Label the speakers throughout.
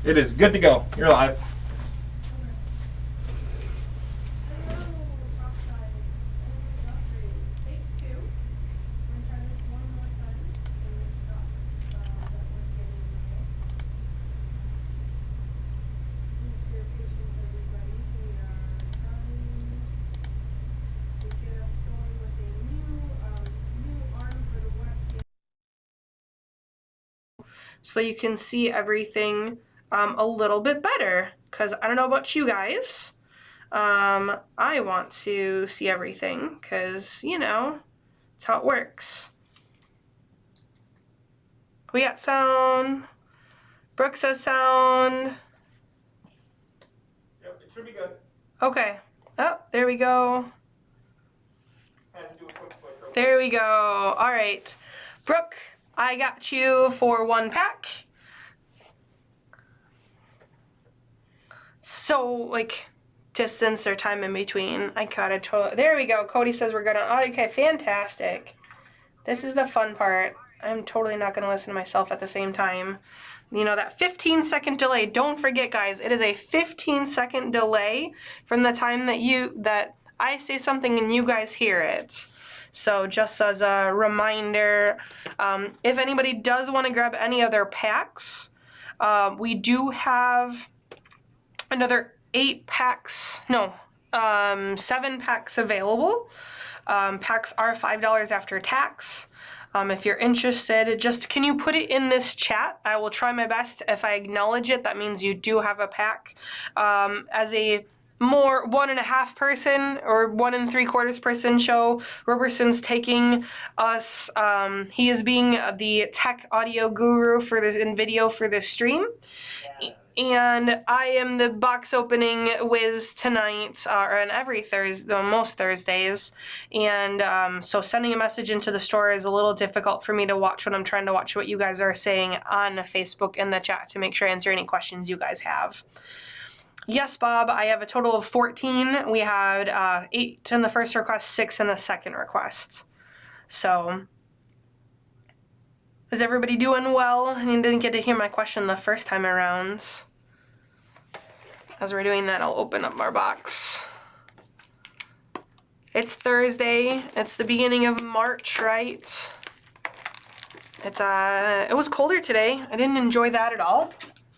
Speaker 1: It is good to go. You're live.
Speaker 2: So you can see everything a little bit better, because I don't know about you guys. I want to see everything because, you know, it's how it works. We got sound. Brooke says sound.
Speaker 1: Yep, it should be good.
Speaker 2: Okay. Oh, there we go.
Speaker 1: Had to do a quick switch.
Speaker 2: There we go. All right. Brooke, I got you for 1 pack. So, like, distance or time in between. I got it. There we go. Cody says we're good on. Oh, okay, fantastic. This is the fun part. I'm totally not going to listen to myself at the same time. You know, that 15-second delay. Don't forget, guys, it is a 15-second delay from the time that I say something and you guys hear it. So just as a reminder, if anybody does want to grab any other packs, we do have another 7 packs available. Packs are $5 after tax. If you're interested, just can you put it in this chat? I will try my best. If I acknowledge it, that means you do have a pack. As a more 1.5 person or 1 3/4 person show, Roberson's taking us. He is being the tech audio guru for this in video for this stream. And I am the box opening whiz tonight, or on every Thursday, most Thursdays. And so sending a message into the store is a little difficult for me to watch when I'm trying to watch what you guys are saying on Facebook in the chat to make sure I answer any questions you guys have. Yes, Bob, I have a total of 14. We had 8 in the first request, 6 in the second request. So, is everybody doing well? And you didn't get to hear my question the first time around. As we're doing that, I'll open up our box. It's Thursday. It's the beginning of March, right? It was colder today. I didn't enjoy that at all,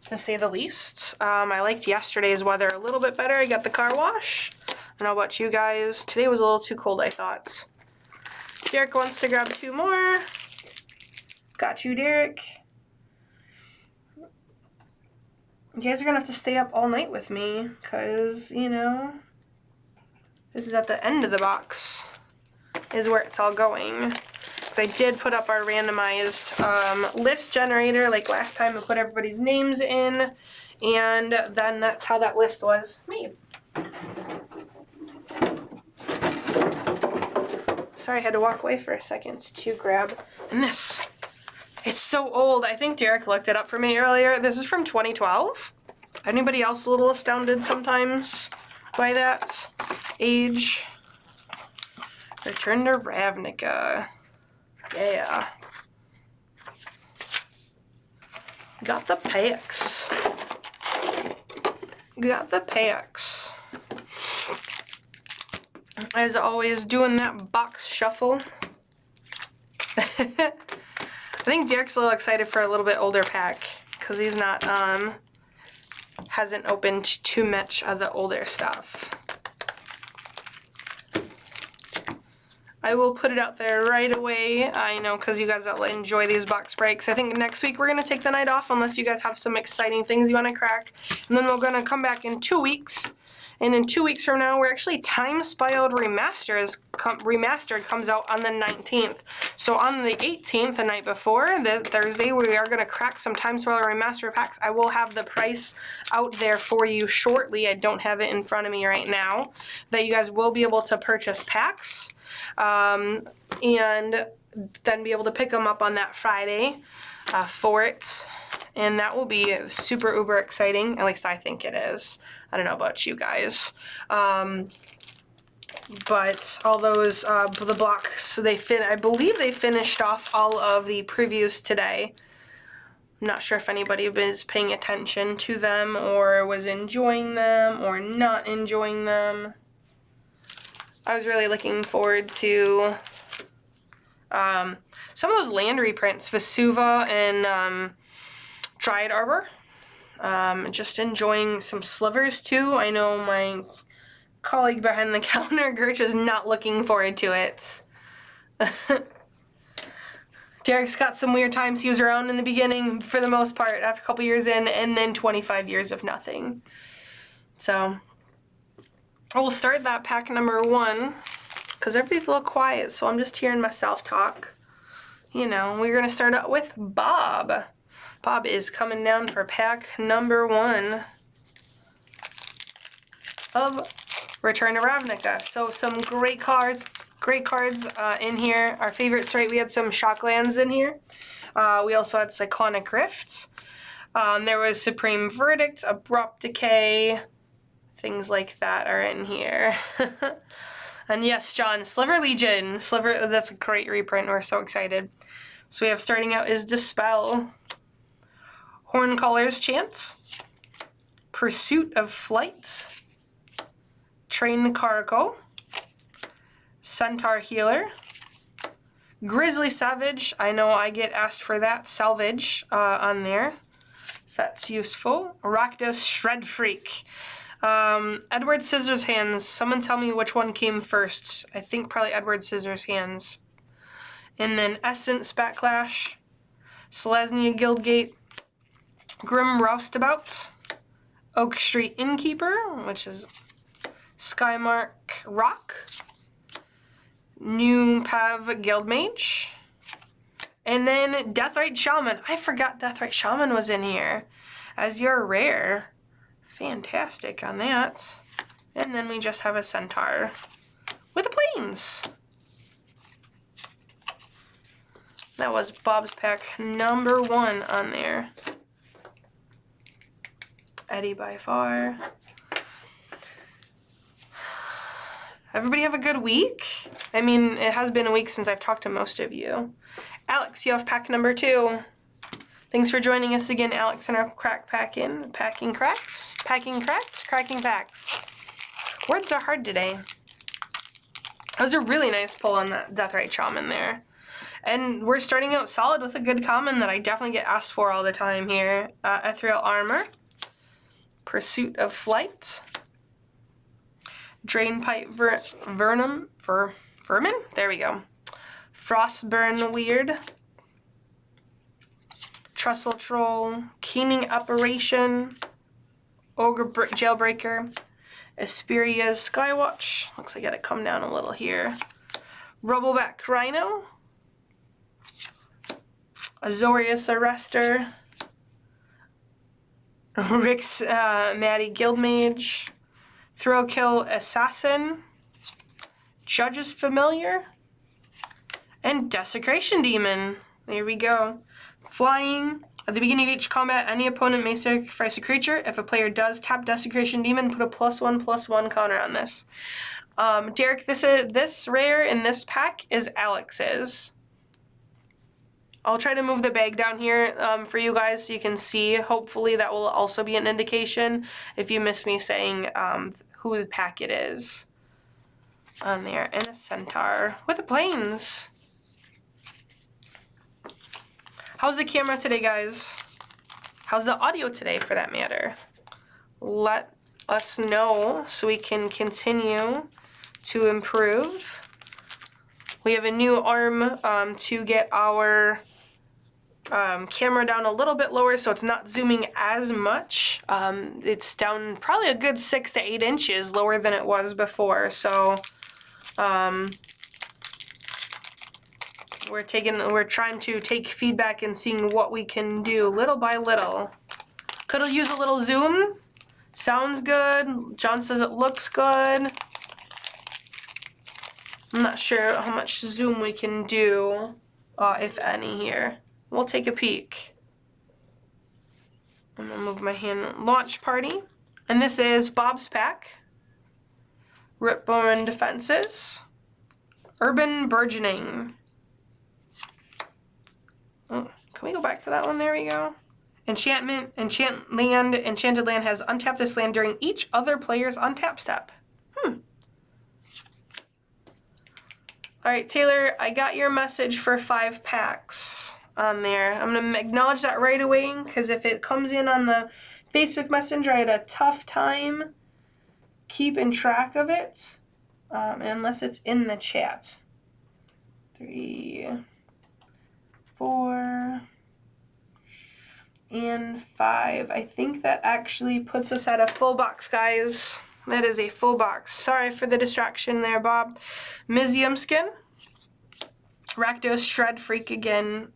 Speaker 2: to say the least. I liked yesterday's weather a little bit better. I got the car wash. I don't know about you guys. Today was a little too cold, I thought. Derek wants to grab 2 more. Got you, Derek. You guys are gonna have to stay up all night with me, because, you know, this is at the end of the box, is where it's all going. Because I did put up our randomized list generator, like last time, and put everybody's names in, and then that's how that list was made. Sorry, I had to walk away for a second to grab this. It's so old. I think Derek looked it up for me earlier. This is from 2012. Anybody else a little astounded sometimes by that age? Return to Ravnica. Yeah. Got the packs. Got the packs. As always, doing that box shuffle. I think Derek's a little excited for a little bit older pack because he's not, hasn't opened too much of the older stuff. I will put it out there right away. I know, because you guys enjoy these box breaks. I think next week we're going to take the night off unless you guys have some exciting things you want to crack. And then we're going to come back in 2 weeks. And in 2 weeks from now, we're actually Time Spiraled Remastered comes out on the 19th. So on the 18th, the night before, the Thursday, we are going to crack some Time Spiraled Remastered packs. I will have the price out there for you shortly. I don't have it in front of me right now. That you guys will be able to purchase packs. And then be able to pick them up on that Friday for it. And that will be super uber exciting. At least I think it is. I don't know about you guys. But all those, the blocks, so I believe they finished off all of the previews today. I'm not sure if anybody was paying attention to them or was enjoying them or not enjoying them. I was really looking forward to some of those land reprints, Vesuva and Dryad Arbor. Just enjoying some slivers too. I know my colleague behind the counter, Gertch, is not looking forward to it. Derek's got some weird times. He was around in the beginning for the most part, after a couple years in, and then 25 years of nothing. So we'll start that pack number 1, because everybody's a little quiet, so I'm just hearing myself talk. You know, we're gonna start out with Bob. Bob is coming down for pack number 1 of Return to Ravnica. So some great cards in here. Our favorites, right? We had some Shocklands in here. We also had Cyclonic Rifts. There was Supreme Verdict, Abrupt Decay, things like that are in here. And yes, John, Sliver Legion. Sliver, that's a great reprint. We're so excited. So we have starting out is Dispel, Horncaller's Chance, Pursuit of Flight, Train Caracal, Centaur Healer, Grizzly Savage. I know I get asked for that salvage on there, so that's useful. Rakdos Shred Freak, Edward Scissorhands. Someone tell me which one came first. I think probably Edward Scissorhands. And then Essence Backlash, Selesnya Guildgate, Grim Roustabout, Oak Street Innkeeper, which is Skymark Rock, New Pav Guildmage, and then Deathrite Shaman. I forgot Deathrite Shaman was in here as your rare. Fantastic on that. And then we just have a Centaur with the Plains. That was Bob's pack number 1 on there. Eddie by far. Everybody have a good week? I mean, it has been a week since I've talked to most of you. Alex, you have pack number 2. Thanks for joining us again, Alex, in our cracking packs. Words are hard today. That was a really nice pull on that Deathrite Shaman there. And we're starting out solid with a good common that I definitely get asked for all the time here. Ethereal Armor, Pursuit of Flight, Drainpipe Vermin, there we go. Frostburn Weird, Trestle Troll, Keening Operation, Ogre Jailbreaker, Asperia's Skywatch. Looks like I gotta come down a little here. Rubbleback Rhino, Azorius Arrestor, Rick's Maddie Guildmage, Throwkill Assassin, Judge's Familiar, and Desecration Demon. There we go. Flying. At the beginning of each combat, any opponent may sacrifice a creature. If a player does tap Desecration Demon, put a +1/+1 counter on this. Derek, this rare in this pack is Alex's. I'll try to move the bag down here for you guys so you can see. Hopefully that will also be an indication if you miss me saying whose pack it is on there. And a Centaur with the Plains. How's the camera today, guys? How's the audio today, for that matter? Let us know so we can continue to improve. We have a new arm to get our camera down a little bit lower so it's not zooming as much. It's down probably a good 6 to 8 inches lower than it was before. So we're trying to take feedback and seeing what we can do little by little. Could use a little zoom. Sounds good. John says it looks good. I'm not sure how much zoom we can do, if any here. We'll take a peek. I'm gonna move my hand. Launch Party. And this is Bob's pack. Ripborn Defenses. Urban Burgeoning. Oh, can we go back to that one? There we go. Enchanted land has untapped this land during each other player's untap step. All right, Taylor, I got your message for 5 packs on there. I'm going to acknowledge that right away because if it comes in on the Facebook Messenger, I had a tough time keeping track of it unless it's in the chat. 3, 4, and 5. I think that actually puts us at a full box, guys. That is a full box. Sorry for the distraction there, Bob. Mizium Skin. Rakdos Shred Freak again.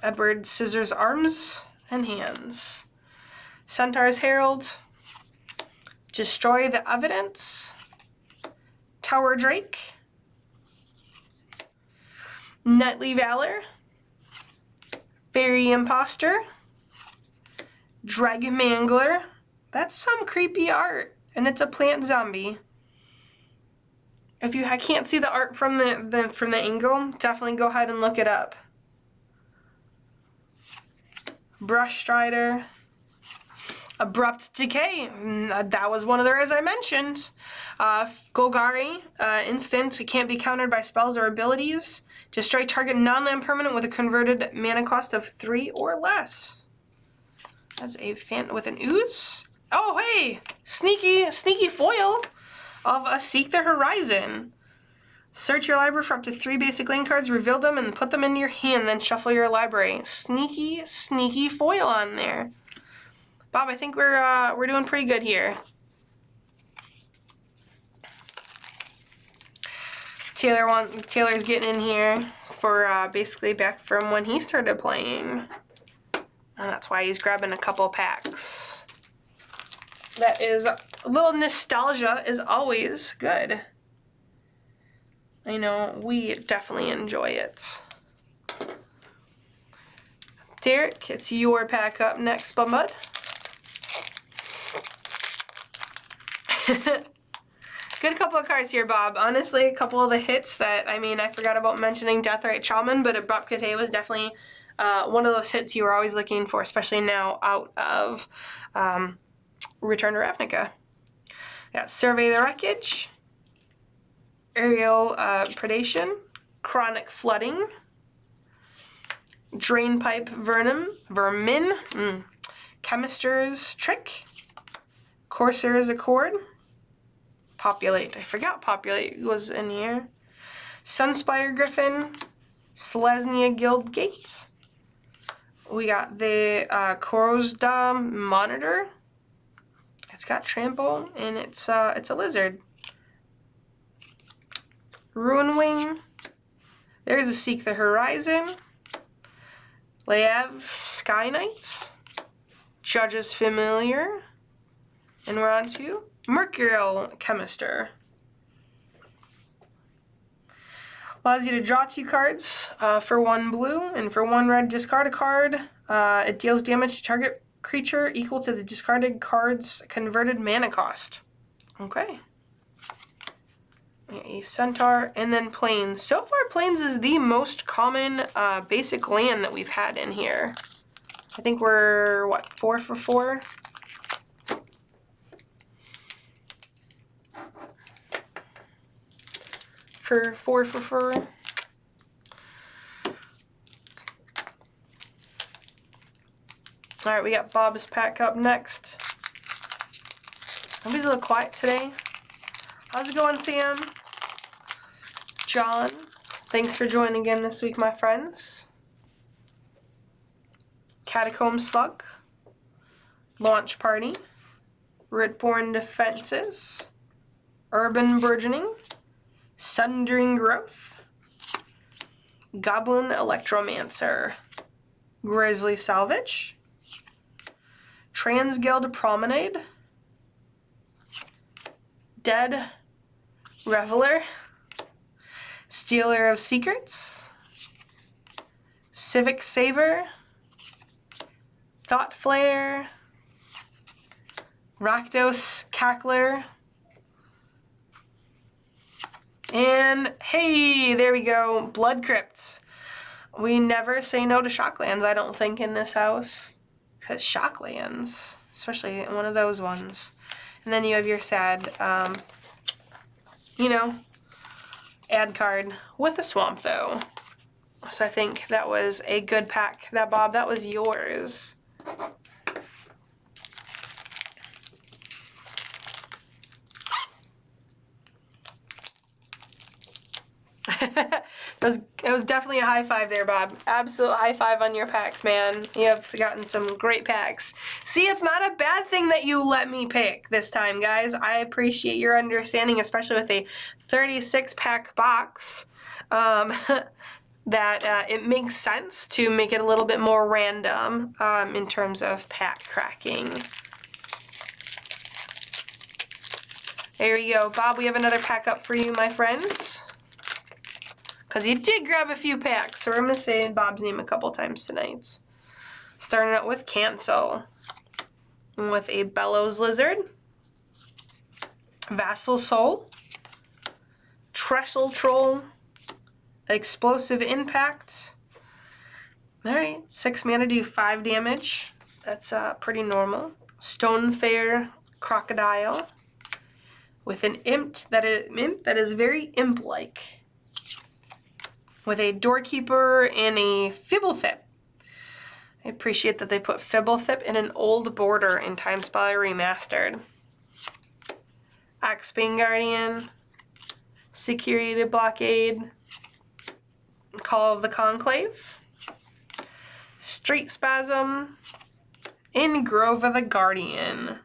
Speaker 2: Edward Scissors Arms and Hands. Centaur's Herald. Destroy the Evidence. Tower Drake. Nightly Valor. Fairy Imposter. Dragon Mangler. That's some creepy art. And it's a plant zombie. If you can't see the art from the angle, definitely go ahead and look it up. Brush Strider. Abrupt Decay. That was one of the rares I mentioned. Golgari. Instant. It can't be countered by spells or abilities. Destroy target non-land permanent with a converted mana cost of 3 or less. That's a fan with an ooze. Oh, hey! Sneaky foil of a Seek the Horizon. Search your library for up to 3 basic land cards, reveal them, and put them into your hand, then shuffle your library. Sneaky foil on there. Bob, I think we're doing pretty good here. Taylor's getting in here for basically back from when he started playing. And that's why he's grabbing a couple packs. That is, a little nostalgia is always good. I know, we definitely enjoy it. Derek, it's your pack up next, bud. Good couple of cards here, Bob. Honestly, a couple of the hits that, I forgot about mentioning Deathrite Shaman, but Abrupt Decay was definitely one of those hits you were always looking for, especially now out of Return to Ravnica. Yeah, Survey the Wreckage, Aerial Predation, Chronic Flooding, Drainpipe Vermin, Chemister's Trick, Corsair's Accord, Populate. I forgot Populate was in here. Sunspire Griffin, Selesnya Guild Gate. We got the Korozda Monitor. It's got Trample, and it's a lizard. Ruinwing. There's a Seek the Horizon. Leav Sky Knight. Judge's Familiar. And we're on to Mercurial Chemister. Allows you to draw 2 cards for 1 blue, and for 1 red, discard a card. It deals damage to target creature equal to the discarded card's converted mana cost. Okay. A Centaur, and then Plains. So far, Plains is the most common basic land that we've had in here. I think we're, what, 4 for 4? For 4 for 4. All right, we got Bob's pack up next. Everybody's a little quiet today. How's it going, Sam? John, thanks for joining again this week, my friends. Catacomb Slug, Launch Party, Ritborn Defenses, Urban Burgeoning, Sundering Growth, Goblin Electromancer, Grizzly Salvage, Transguild Promenade, Dead Reveler, Stealer of Secrets, Civic Saver, Thought Flare, Rakdos Cackler, and hey, there we go, Blood Crypts. We never say no to Shocklands, I don't think, in this house. Because Shocklands, especially one of those ones. And then you have your sad, you know, ad card with a swamp, though. So I think that was a good pack. That, Bob, that was yours. It was definitely a high five there, Bob. Absolute high five on your packs, man. You have gotten some great packs. See, it's not a bad thing that you let me pick this time, guys. I appreciate your understanding, especially with a 36-pack box. That it makes sense to make it a little bit more random in terms of pack cracking. There you go, Bob. We have another pack up for you, my friends. Because you did grab a few packs, so we're going to say Bob's name a couple times tonight. Starting out with Cancel. With a Bellows Lizard. Vassal Soul. Trestle Troll. Explosive Impact. Alright, 6 mana, do 5 damage. That's pretty normal. Stonefair Crocodile. With an imp that is very imp-like. With a Doorkeeper and a Fibblethip. I appreciate that they put Fibblethip in an old border in Timespire Remastered. Axebane Guardian. Security Blockade. Call of the Conclave. Street Spasm. And Grove of the Guardian.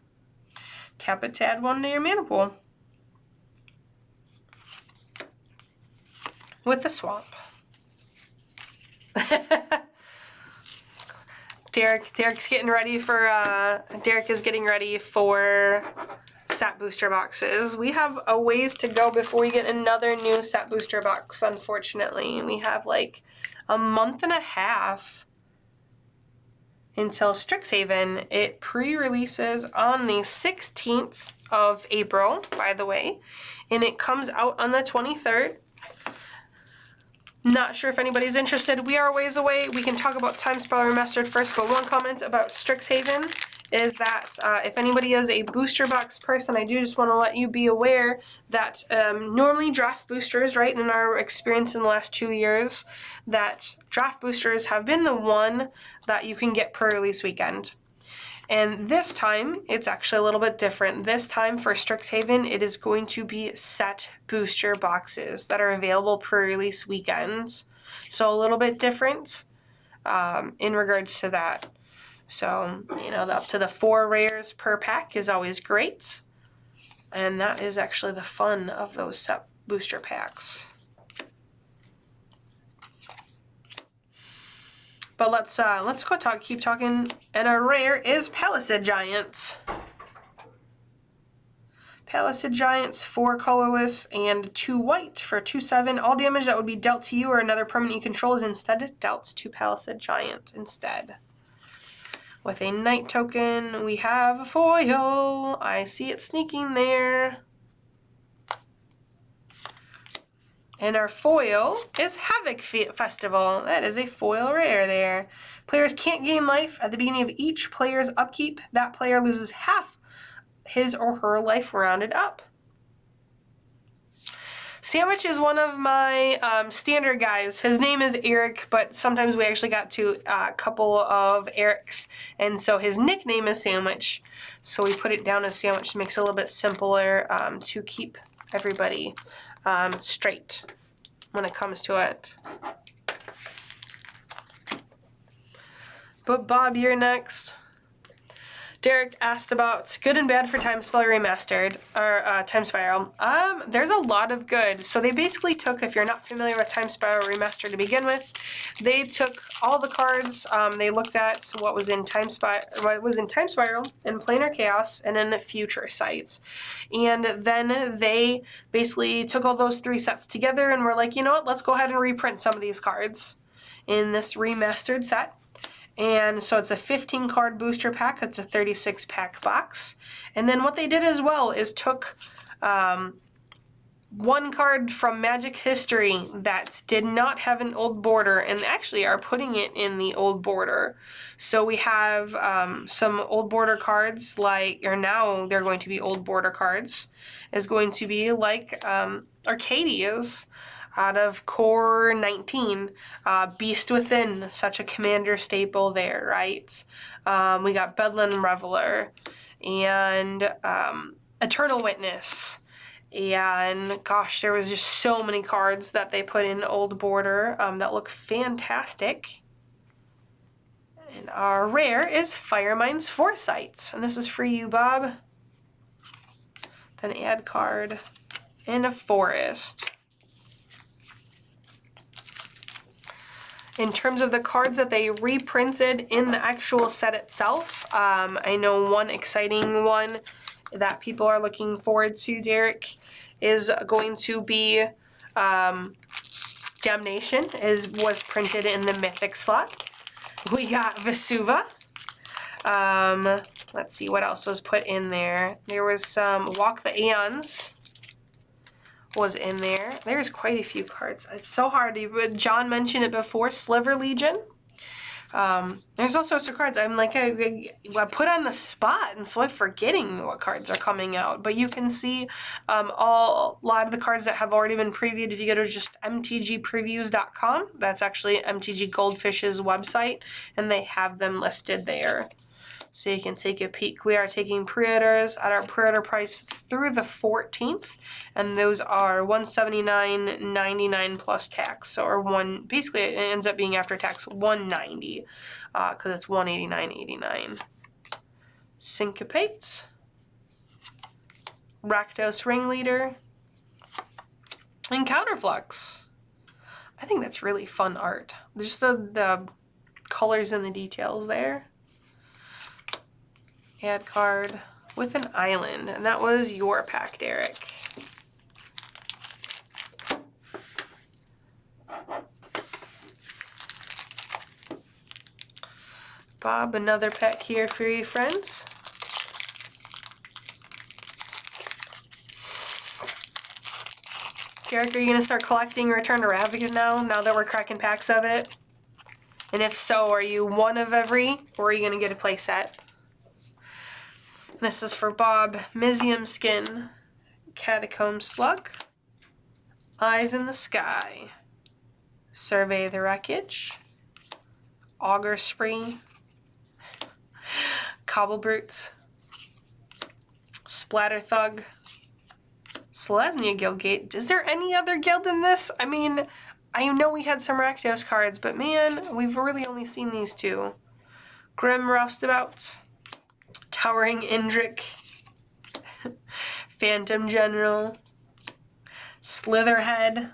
Speaker 2: Tap it to add 1 to your mana pool. With the swamp. Derek's getting ready for, Derek is getting ready for set booster boxes. We have a ways to go before we get another new set booster box, unfortunately. We have like a month and a half until Strixhaven. It pre-releases on the 16th of April, by the way, and it comes out on the 23rd. Not sure if anybody's interested. We are a ways away. We can talk about Timespire Remastered first, but one comment about Strixhaven is that if anybody is a booster box person, I do just want to let you be aware that normally draft boosters, right, in our experience in the last 2 years, that draft boosters have been the one that you can get per release weekend. And this time, it's actually a little bit different. This time for Strixhaven, it is going to be set booster boxes that are available pre-release weekends. So a little bit different in regards to that. So, you know, up to the 4 rares per pack is always great. And that is actually the fun of those set booster packs. But let's go keep talking. And our rare is Palisade Giants. Palisade Giants, 4 colorless and 2 white for 2/7. All damage that would be dealt to you or another permanent you control is instead dealt to Palisade Giant instead. With a night token, we have a foil. I see it sneaking there. And our foil is Havoc Festival. That is a foil rare there. Players can't gain life at the beginning of each player's upkeep. That player loses half his or her life rounded up. Sandwich is one of my standard guys. His name is Eric, but sometimes we actually got to a couple of Erics, and so his nickname is Sandwich. So we put it down as Sandwich to make it a little bit simpler to keep everybody straight when it comes to it. But Bob, you're next. Derek asked about good and bad for Timespire Remastered, or Timespire. There's a lot of good. So they basically took, if you're not familiar with Timespire Remastered to begin with, they took all the cards. They looked at what was in Timespire and Planar Chaos, and in Future Sight. And then they basically took all those 3 sets together and were like, you know what, let's go ahead and reprint some of these cards in this remastered set. And so it's a 15 card booster pack. It's a 36 pack box. And then what they did as well is took one card from Magic history that did not have an old border and actually are putting it in the old border. So we have some old border cards or now they're going to be old border cards, is going to be like Arcadia's out of Core 19. Beast Within, such a Commander staple there, right? We got Bedlam Reveler and Eternal Witness. And gosh, there was just so many cards that they put in old border that look fantastic. And our rare is Firemind's Foresight. And this is for you, Bob. Then add card and a forest. In terms of the cards that they reprinted in the actual set itself, I know one exciting one that people are looking forward to, Derek, is going to be Damnation, was printed in the Mythic slot. We got Vesuva. Let's see what else was put in there. There was some Walk the Aeons was in there. There's quite a few cards. It's so hard to, John mentioned it before, Sliver Legion. There's all sorts of cards. I'm like, I put on the spot, and so I'm forgetting what cards are coming out. But you can see a lot of the cards that have already been previewed. If you go to just mtgpreviews.com, that's actually MTG Goldfish's website, and they have them listed there. So you can take a peek. We are taking pre-orders at our pre-order price through the 14th, and those are $179.99 plus tax, or basically it ends up being after tax $190, because it's $189.89. Syncopate, Rakdos Ringleader, and Counterflux. I think that's really fun art. Just the colors and the details there. Add card with an island, and that was your pack, Derek. Bob, another pack here for you, friends. Derek, are you going to start collecting Return to Ravnica now that we're cracking packs of it? And if so, are you one of every, or are you going to get a play set? This is for Bob. Mizium Skin, Catacomb Slug, Eyes in the Sky, Survey the Wreckage, Augur Spree, Cobble Brute, Splatter Thug, Selesnya Guildgate. Is there any other guild in this? I mean, I know we had some Rakdos cards, but man, we've really only seen these two. Grim Roustabout, Towering Indrik, Phantom General, Slitherhead.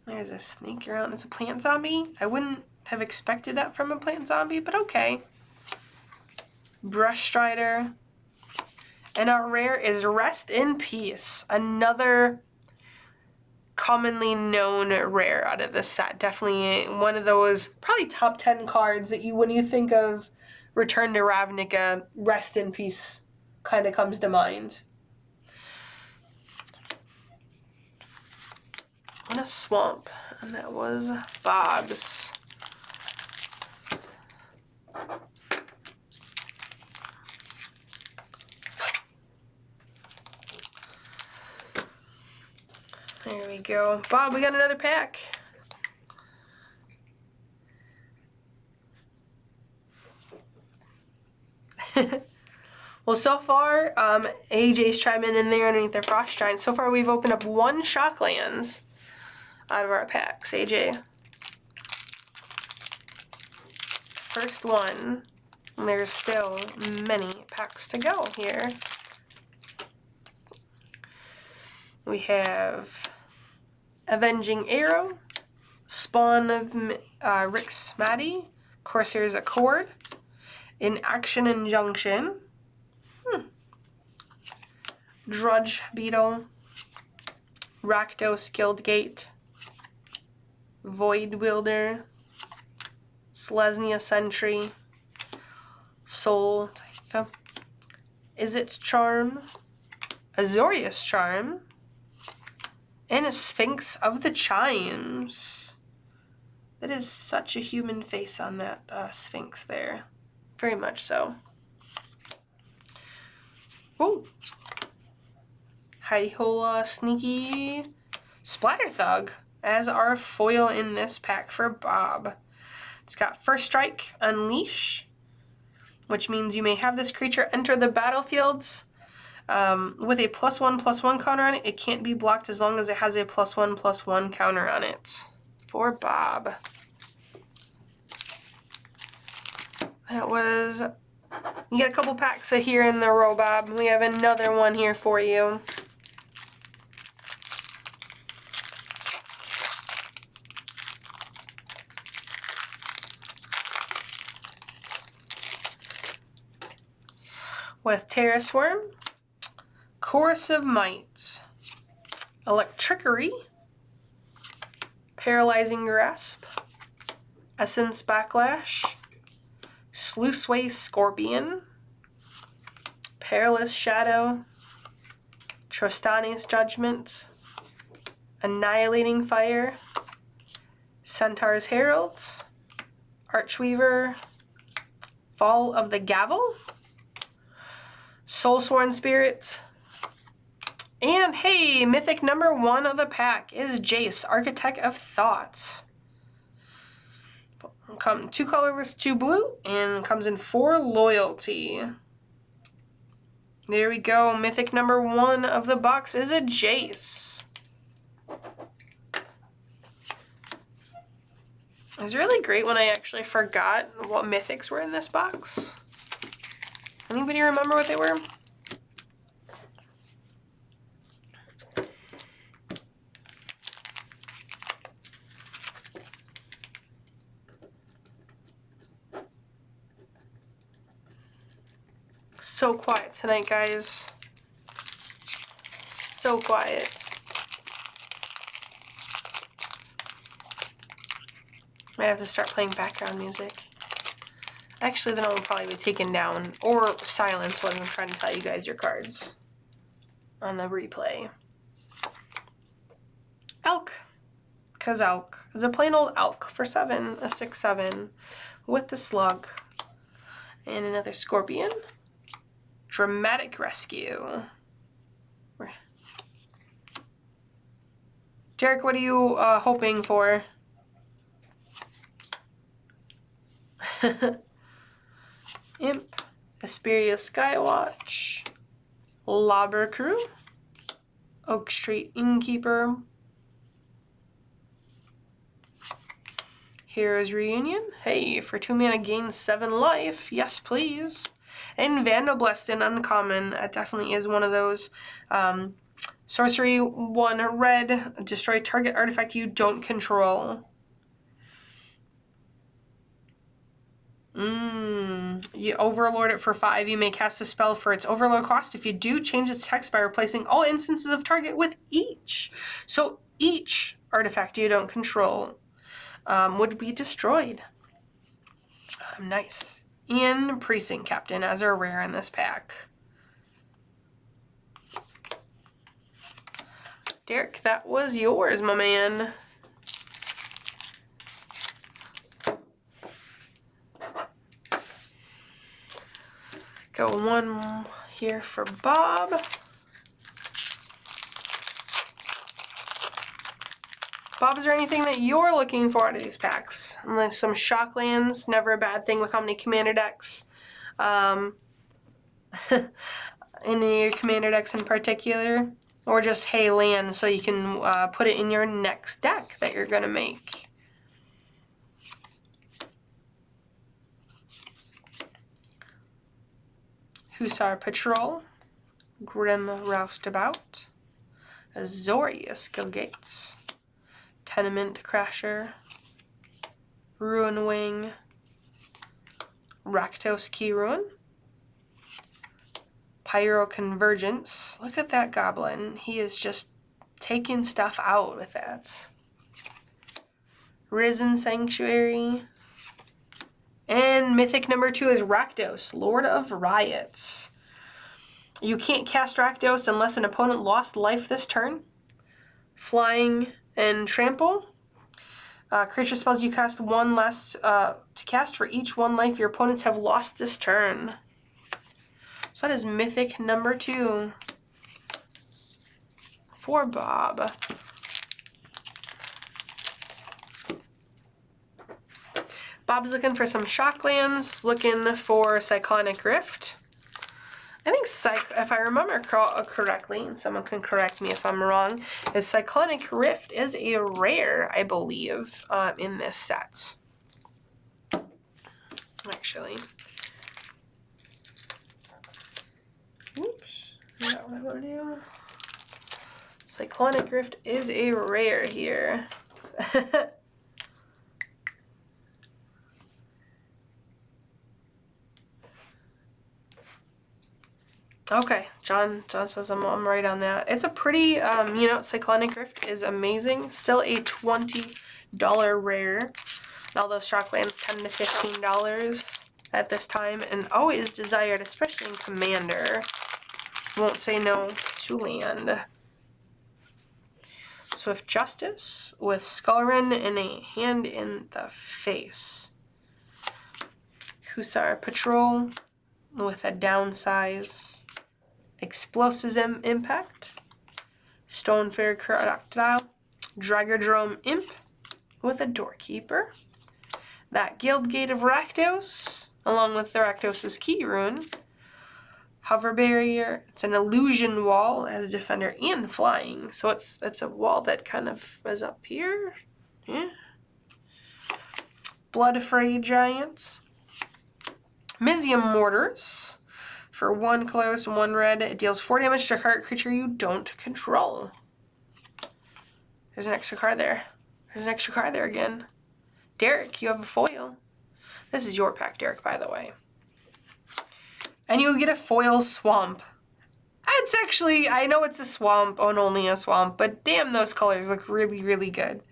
Speaker 2: There's a snake around. It's a plant zombie. I wouldn't have expected that from a plant zombie, but okay. Brush Strider. And our rare is Rest in Peace. Another commonly known rare out of this set. Definitely one of those probably top 10 cards that when you think of Return to Ravnica, Rest in Peace kind of comes to mind. And a swamp, and that was Bob's. There we go. Bob, we got another pack. Well, so far, AJ's chiming in there underneath their Frost Giant. So far, we've opened up 1 Shocklands out of our packs. AJ. First one. And there's still many packs to go here. We have Avenging Arrow, Spawn of Rix Matty, Corsair's Accord, In Action Injunction, Drudge Beetle, Rakdos Guildgate, Void Wielder, Selesnya Sentry, Soul Typha, Izzet's Charm, Azorius Charm, And a Sphinx of the Chimes. That is such a human face on that Sphinx there. Very much so. Ooh. Haihola Sneaky Splatter Thug as our foil in this pack for Bob. It's got First Strike, Unleash, which means you may have this creature enter the battlefields with a +1/+1 counter on it. It can't be blocked as long as it has a +1/+1 counter on it. For Bob. That was... You get a couple packs of here in the row, Bob. We have another one here for you. With Terrace Worm, Chorus of Might, Electrickery, Paralyzing Grasp, Essence Backlash, Sluiceway Scorpion, Perilous Shadow, Trostane's Judgment, Annihilating Fire, Centaur's Herald, Archweaver, Fall of the Gavel, Soulsworn Spirit, and hey, mythic number 1 of the pack is Jace, Architect of Thoughts. Come 2 colorless, 2 blue, and comes in 4 loyalty. There we go. Mythic number 1 of the box is a Jace. It's really great when I actually forgot what mythics were in this box. Anybody remember what they were? So quiet tonight, guys. So quiet. Might have to start playing background music. Actually, then I'll probably be taken down or silenced when I'm trying to tell you guys your cards on the replay. Elk. Cause Elk. It's a plain old Elk for 7, a 6/7 with the Slug. And another Scorpion. Dramatic Rescue. Derek, what are you hoping for? Imp, Asperia Skywatch, Lobber Crew, Oak Street Innkeeper, Heroes Reunion. Hey, for 2 mana gain 7 life. Yes, please. And Vandalblessed in Uncommon. That definitely is one of those. Sorcery 1 red. Destroy target artifact you don't control. You overlord it for 5. You may cast a spell for its overlord cost. If you do, change its text by replacing all instances of target with each. So each artifact you don't control would be destroyed. Nice. And Precinct Captain as our rare in this pack. Derek, that was yours, my man. Go one here for Bob. Bob, is there anything that you're looking for out of these packs? Like some Shocklands, never a bad thing with how many commander decks. Any of your commander decks in particular? Or just, hey, land, so you can put it in your next deck that you're going to make. Hussar Patrol, Grim Roustabout, Azorius Gilgates, Tenement Crasher, Ruin Wing, Rakdos Key Ruin, Pyro Convergence. Look at that goblin. He is just taking stuff out with that. Risen Sanctuary. And mythic number 2 is Rakdos, Lord of Riots. You can't cast Rakdos unless an opponent lost life this turn. Flying and Trample. Creature spells you cast one less to cast for each one life your opponents have lost this turn. So that is Mythic number 2 for Bob. Bob's looking for some Shocklands, looking for Cyclonic Rift. I think, if I remember correctly, and someone can correct me if I'm wrong, is Cyclonic Rift is a rare, I believe, in this set. Actually. Oops. Is that what I want to do? Cyclonic Rift is a rare here. Okay, John says I'm right on that. It's a pretty, Cyclonic Rift is amazing. Still a $20 rare. And all those Shocklands $10 to $15 at this time, and always desired, especially in Commander. Won't say no to land. Swift Justice with Skullrun and a Hand in the Face. Hussar Patrol with a downsize. Explosives Impact, Stonefair Crocodile, Dragodrome Imp with a Doorkeeper, that Guildgate of Rakdos, along with the Rakdos' Key Rune, Hover Barrier, it's an illusion wall as Defender and Flying, so it's a wall that kind of is up here, yeah. Blood Fray Giants, Mizium Mortars. For 1 colorless and 1 red, it deals 4 damage to a target creature you don't control. There's an extra card there. There's an extra card there again. Derek, you have a foil. This is your pack, Derek, by the way. And you get a foil swamp. It's actually, I know it's a swamp, and only a swamp, but damn, those colors look really, really good.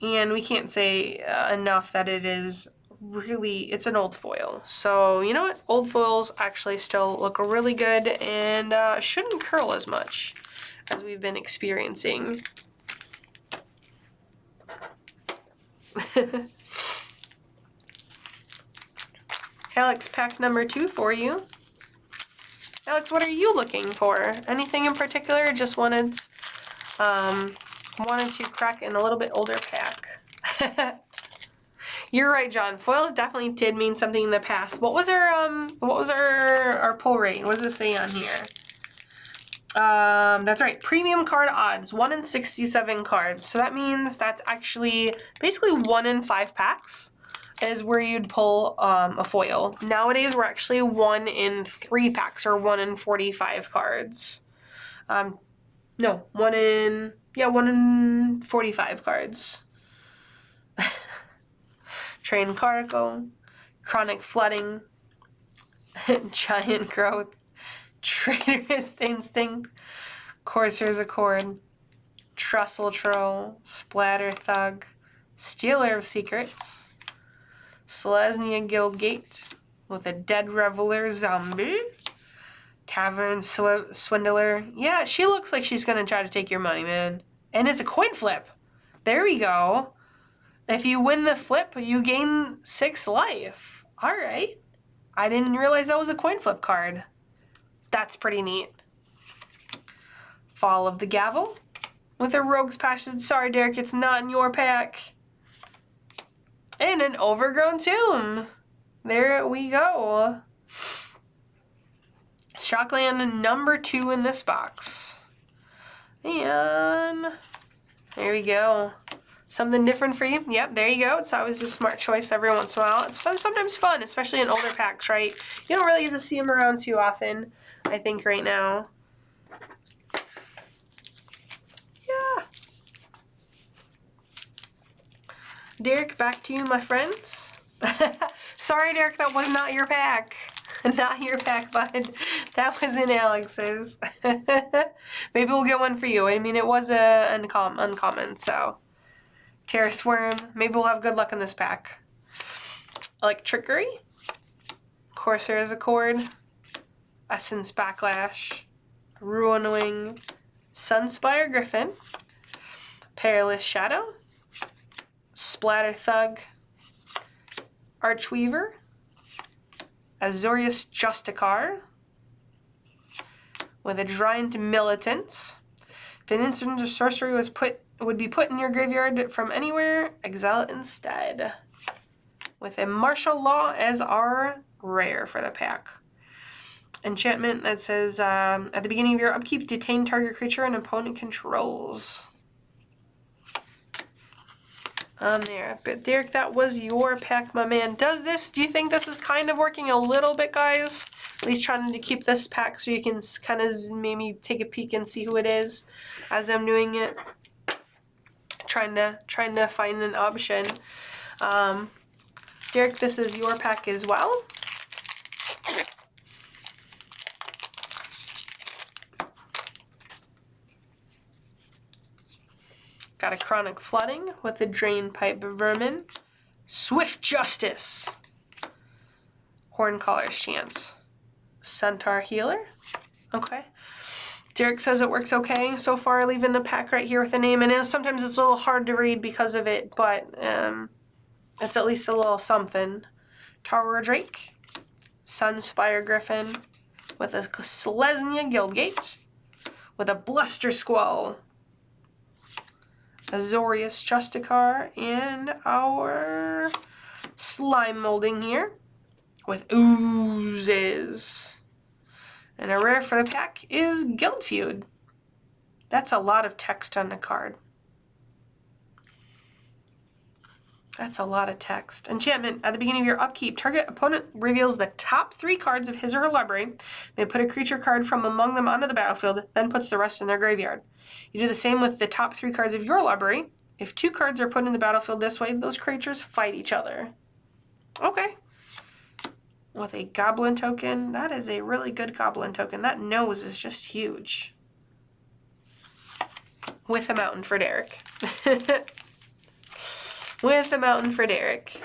Speaker 2: And we can't say enough that it is really, it's an old foil. So, you know what? Old foils actually still look really good and shouldn't curl as much as we've been experiencing. Alex, pack number 2 for you. Alex, what are you looking for? Anything in particular? Or just wanted to crack in a little bit older pack. You're right, John. Foils definitely did mean something in the past. What was our pull rate? What does it say on here? That's right. Premium card odds, 1 in 67 cards. So that means that's actually basically 1 in 5 packs is where you'd pull a foil. Nowadays, we're actually 1 in 3 packs or 1 in 45 cards. No, 1 in 45 cards. Train Cargo, Chronic Flooding, Giant Growth, Traitorous Instinct, Courser's Accord, Trestle Troll, Splatter Thug, Stealer of Secrets, Selesnya Guildgate with a Dead Reveler Zombie, Tavern Swindler. Yeah, she looks like she's going to try to take your money, man. And it's a coin flip. There we go. If you win the flip, you gain 6 life. All right. I didn't realize that was a coin flip card. That's pretty neat. Fall of the Gavel with a Rogue's Passage. Sorry, Derek, it's not in your pack. And an Overgrown Tomb. There we go. Shockland number 2 in this box. And there we go. Something different for you? Yep, there you go. It's always a smart choice every once in a while. It's fun, sometimes fun, especially in older packs, right? You don't really get to see them around too often, I think, right now. Yeah. Derek, back to you, my friends. Sorry, Derek, that was not your pack. Not your pack, bud. That was in Alex's. Maybe we'll get one for you. I mean, it was uncommon, so... Terrace Worm. Maybe we'll have good luck in this pack. Trickery. Courser's Accord. Essence Backlash. Ruin Wing. Sunspire Griffin. Perilous Shadow, Splatter Thug, Archweaver, Azorius Justicar, with a Driant Militants. If an instant or sorcery would be put in your graveyard from anywhere, exile it instead. With a Martial Law as our rare for the pack. Enchantment that says, at the beginning of your upkeep, detain target creature an opponent controls. On there. But Derek, that was your pack, my man. Do you think this is kind of working a little bit, guys? At least trying to keep this pack so you can kind of maybe take a peek and see who it is as I'm doing it. Trying to find an option. Derek, this is your pack as well. Got a Chronic Flooding with a Drainpipe Vermin, Swift Justice, Horncaller's Chance, Centaur Healer. Okay. Derek says it works okay so far, leaving the pack right here with the name. And sometimes it's a little hard to read because of it, but it's at least a little something. Tower Drake, Sunspire Griffin, with a Selesnya Guildgate, with a Bluster Squall, Azorius Justicar, and our Slime Molding here with Oozes. And a rare for the pack is Guild Feud. That's a lot of text on the card. That's a lot of text. Enchantment. At the beginning of your upkeep, target opponent reveals the top 3 cards of his or her library. May put a creature card from among them onto the battlefield, then puts the rest in their graveyard. You do the same with the top 3 cards of your library. If 2 cards are put in the battlefield this way, those creatures fight each other. Okay. With a Goblin token. That is a really good Goblin token. That nose is just huge. With a mountain for Derek. With a mountain for Derek.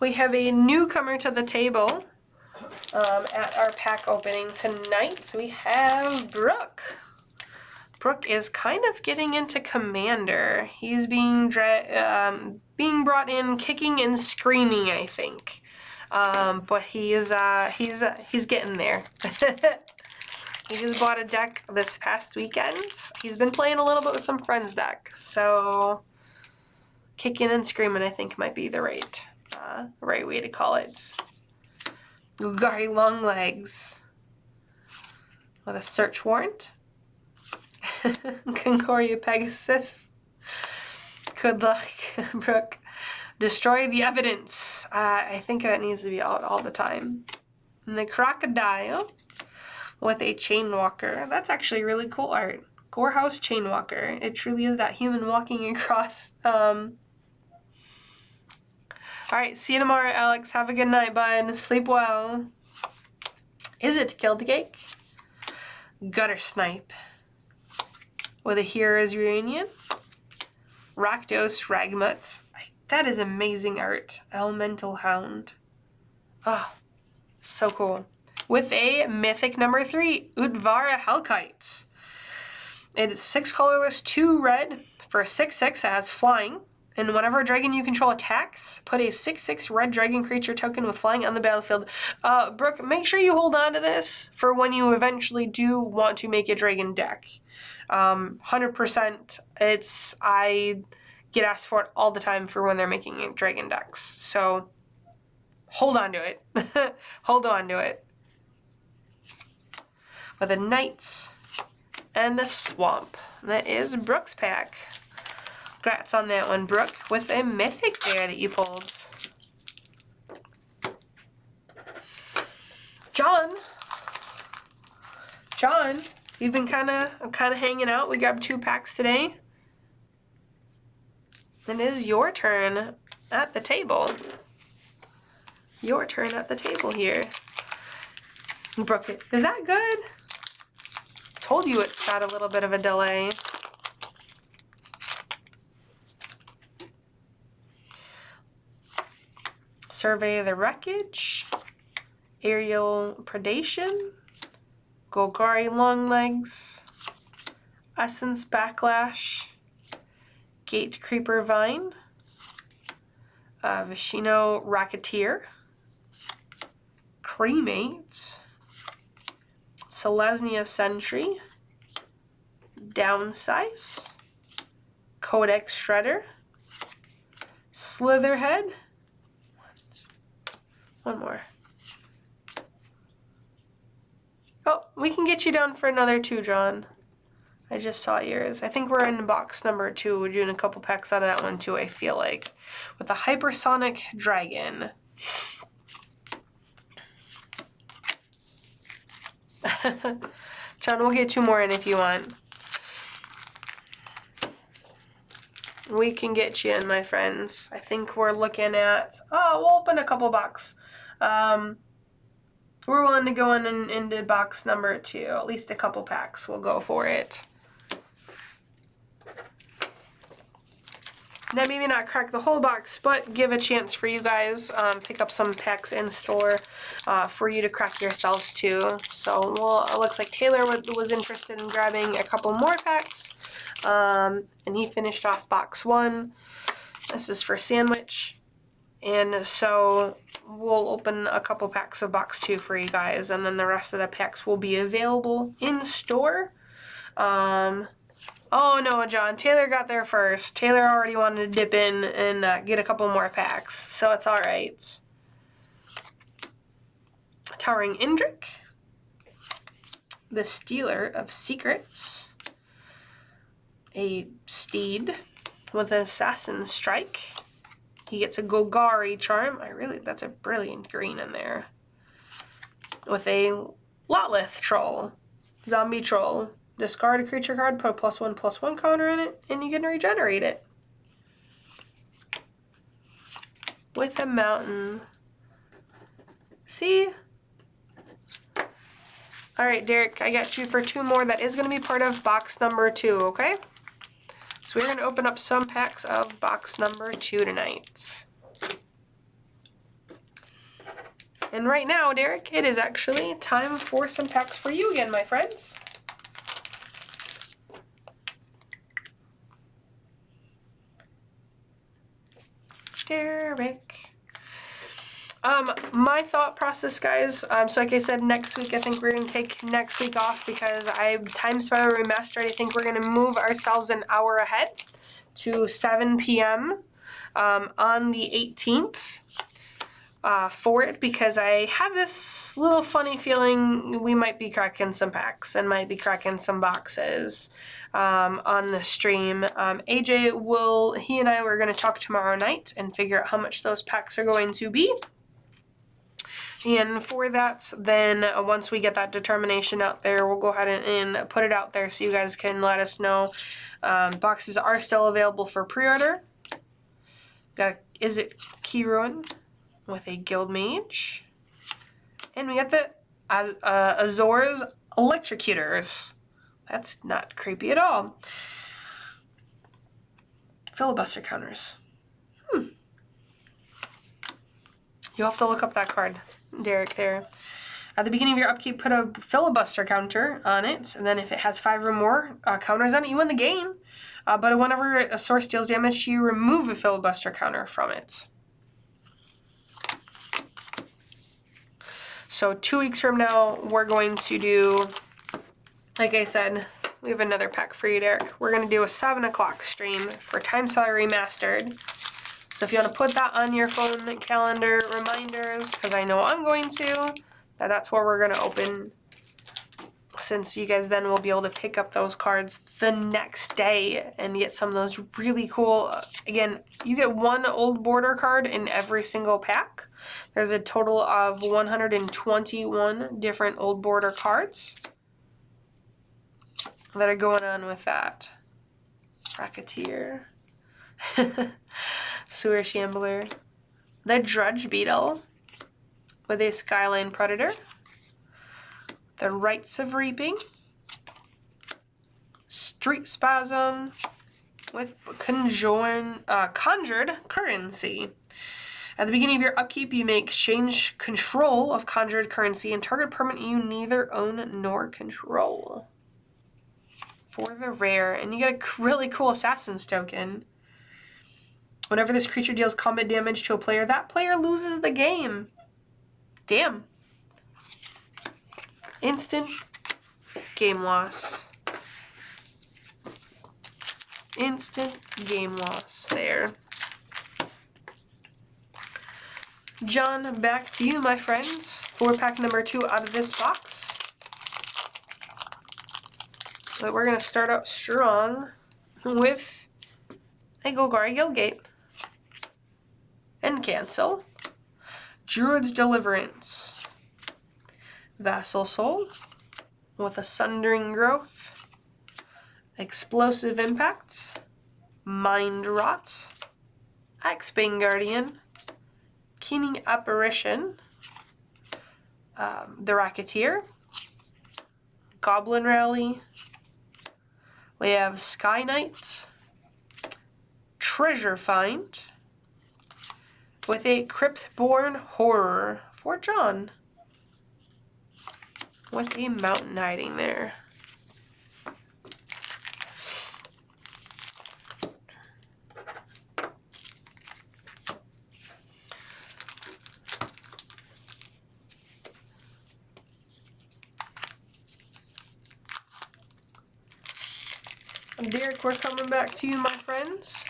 Speaker 2: We have a newcomer to the table at our pack opening tonight. We have Brooke. Brooke is kind of getting into Commander. He's being brought in kicking and screaming, I think. But he's getting there. He just bought a deck this past weekend. He's been playing a little bit with some friends' deck, so kicking and screaming, I think, might be the right way to call it. Golgari Longlegs with a Search Warrant. Concoria Pegasus. Good luck, Brooke. Destroy the Evidence. I think that needs to be out all the time. And the Crocodile with a Chainwalker. That's actually really cool art. Gorehouse Chainwalker. It truly is that human walking across. Alright, see you tomorrow, Alex. Have a good night, bud. Sleep well. Is it Guildgate? Gutter Snipe with a Hero's Reunion. Rakdos Ragmuts. That is amazing art. Elemental Hound. Oh, so cool. With a mythic number 3, Udvara Hellkite. It is 6 colorless, 2 red for a 6/6. It has flying. And whenever a dragon you control attacks, put a 6/6 red dragon creature token with flying on the battlefield. Brooke, make sure you hold on to this for when you eventually do want to make a dragon deck. 100%. I get asked for it all the time for when they're making dragon decks. So hold on to it. Hold on to it. With a Knights and the Swamp. That is Brooke's pack. Congrats on that one, Brooke, with a mythic there that you pulled. John, you've been kind of hanging out. We grabbed 2 packs today. It is your turn at the table. Your turn at the table here. Brooke, is that good? Told you it's got a little bit of a delay. Survey the Wreckage, Aerial Predation, Golgari Longlegs, Essence Backlash, Gate Creeper Vine, Vishino Racketeer, Cremate, Selesnya Sentry, Downsize, Codex Shredder, Slitherhead, one more. Oh, we can get you down for another 2, John. I just saw yours. I think we're in box number 2. We're doing a couple packs out of that one too, I feel like. With the Hypersonic Dragon. John, we'll get 2 more in if you want. We can get you in, my friends. I think we're looking at... Oh, we'll open a couple box. We're willing to go in and into box number 2. At least a couple packs. We'll go for it. Now, maybe not crack the whole box, but give a chance for you guys. Pick up some packs in store for you to crack yourselves too. So, well, it looks like Taylor was interested in grabbing a couple more packs. And he finished off box 1. This is for Sandwich. And so we'll open a couple packs of box 2 for you guys, and then the rest of the packs will be available in store. Oh no, John, Taylor got there first. Taylor already wanted to dip in and get a couple more packs, so it's all right. Towering Indrik, the Stealer of Secrets, a Steed with an Assassin Strike. He gets a Golgari charm. That's a brilliant green in there. With a Lotlith Troll. Zombie Troll. Discard a creature card, put a +1/+1 counter in it, and you can regenerate it. With a mountain. See? Alright, Derek, I got you for 2 more. That is going to be part of box number 2, okay? So we're going to open up some packs of box number 2 tonight. And right now, Derek, it is actually time for some packs for you again, my friends. Derek. My thought process, guys, so like I said, next week, I think we're going to take next week off because Time Spiral Remastered, I think we're going to move ourselves an hour ahead to 7 p.m. On the 18th for it, because I have this little funny feeling we might be cracking some packs and might be cracking some boxes on the stream. AJ he and I were going to talk tomorrow night and figure out how much those packs are going to be. And for that, then once we get that determination out there, we'll go ahead and put it out there so you guys can let us know. Boxes are still available for pre-order. Got Is It Key Ruin with a Guild Mage. And we got the Azor's Electrocutors. That's not creepy at all. Filibuster counters. You'll have to look up that card, Derek, there. At the beginning of your upkeep, put a filibuster counter on it, and then if it has 5 or more counters on it, you win the game. But whenever a source deals damage, you remove a filibuster counter from it. So 2 weeks from now, we're going to do, like I said, we have another pack for you, Derek. We're going to do a 7 o'clock stream for Time Spiral Remastered. So if you want to put that on your phone calendar reminders, because I know I'm going to, that's where we're going to open, since you guys then will be able to pick up those cards the next day and get some of those really cool, again, you get 1 old border card in every single pack. There's a total of 121 different old border cards that are going on with that. Racketeer. Sewer Shambler. The Drudge Beetle with a Skyline Predator. The Rites of Reaping. Street Spasm with Conjured Currency. At the beginning of your upkeep, you may exchange control of conjured currency and target permanent you neither own nor control. For the rare. And you get a really cool Assassin's token. Whenever this creature deals combat damage to a player, that player loses the game. Damn. Instant game loss. Instant game loss there. John, back to you, my friends, for pack number 2 out of this box. So we're going to start out strong with a Golgari Guildgate. And cancel. Druid's Deliverance. Vassal Soul with a Sundering Growth. Explosive Impact. Mind Rot. Axebane Guardian. Keening Apparition. The Racketeer. Goblin Rally. We have Sky Knight. Treasure Find. With a Cryptborn Horror for John. With a Mountain Hiding there. Derek, we're coming back to you, my friends.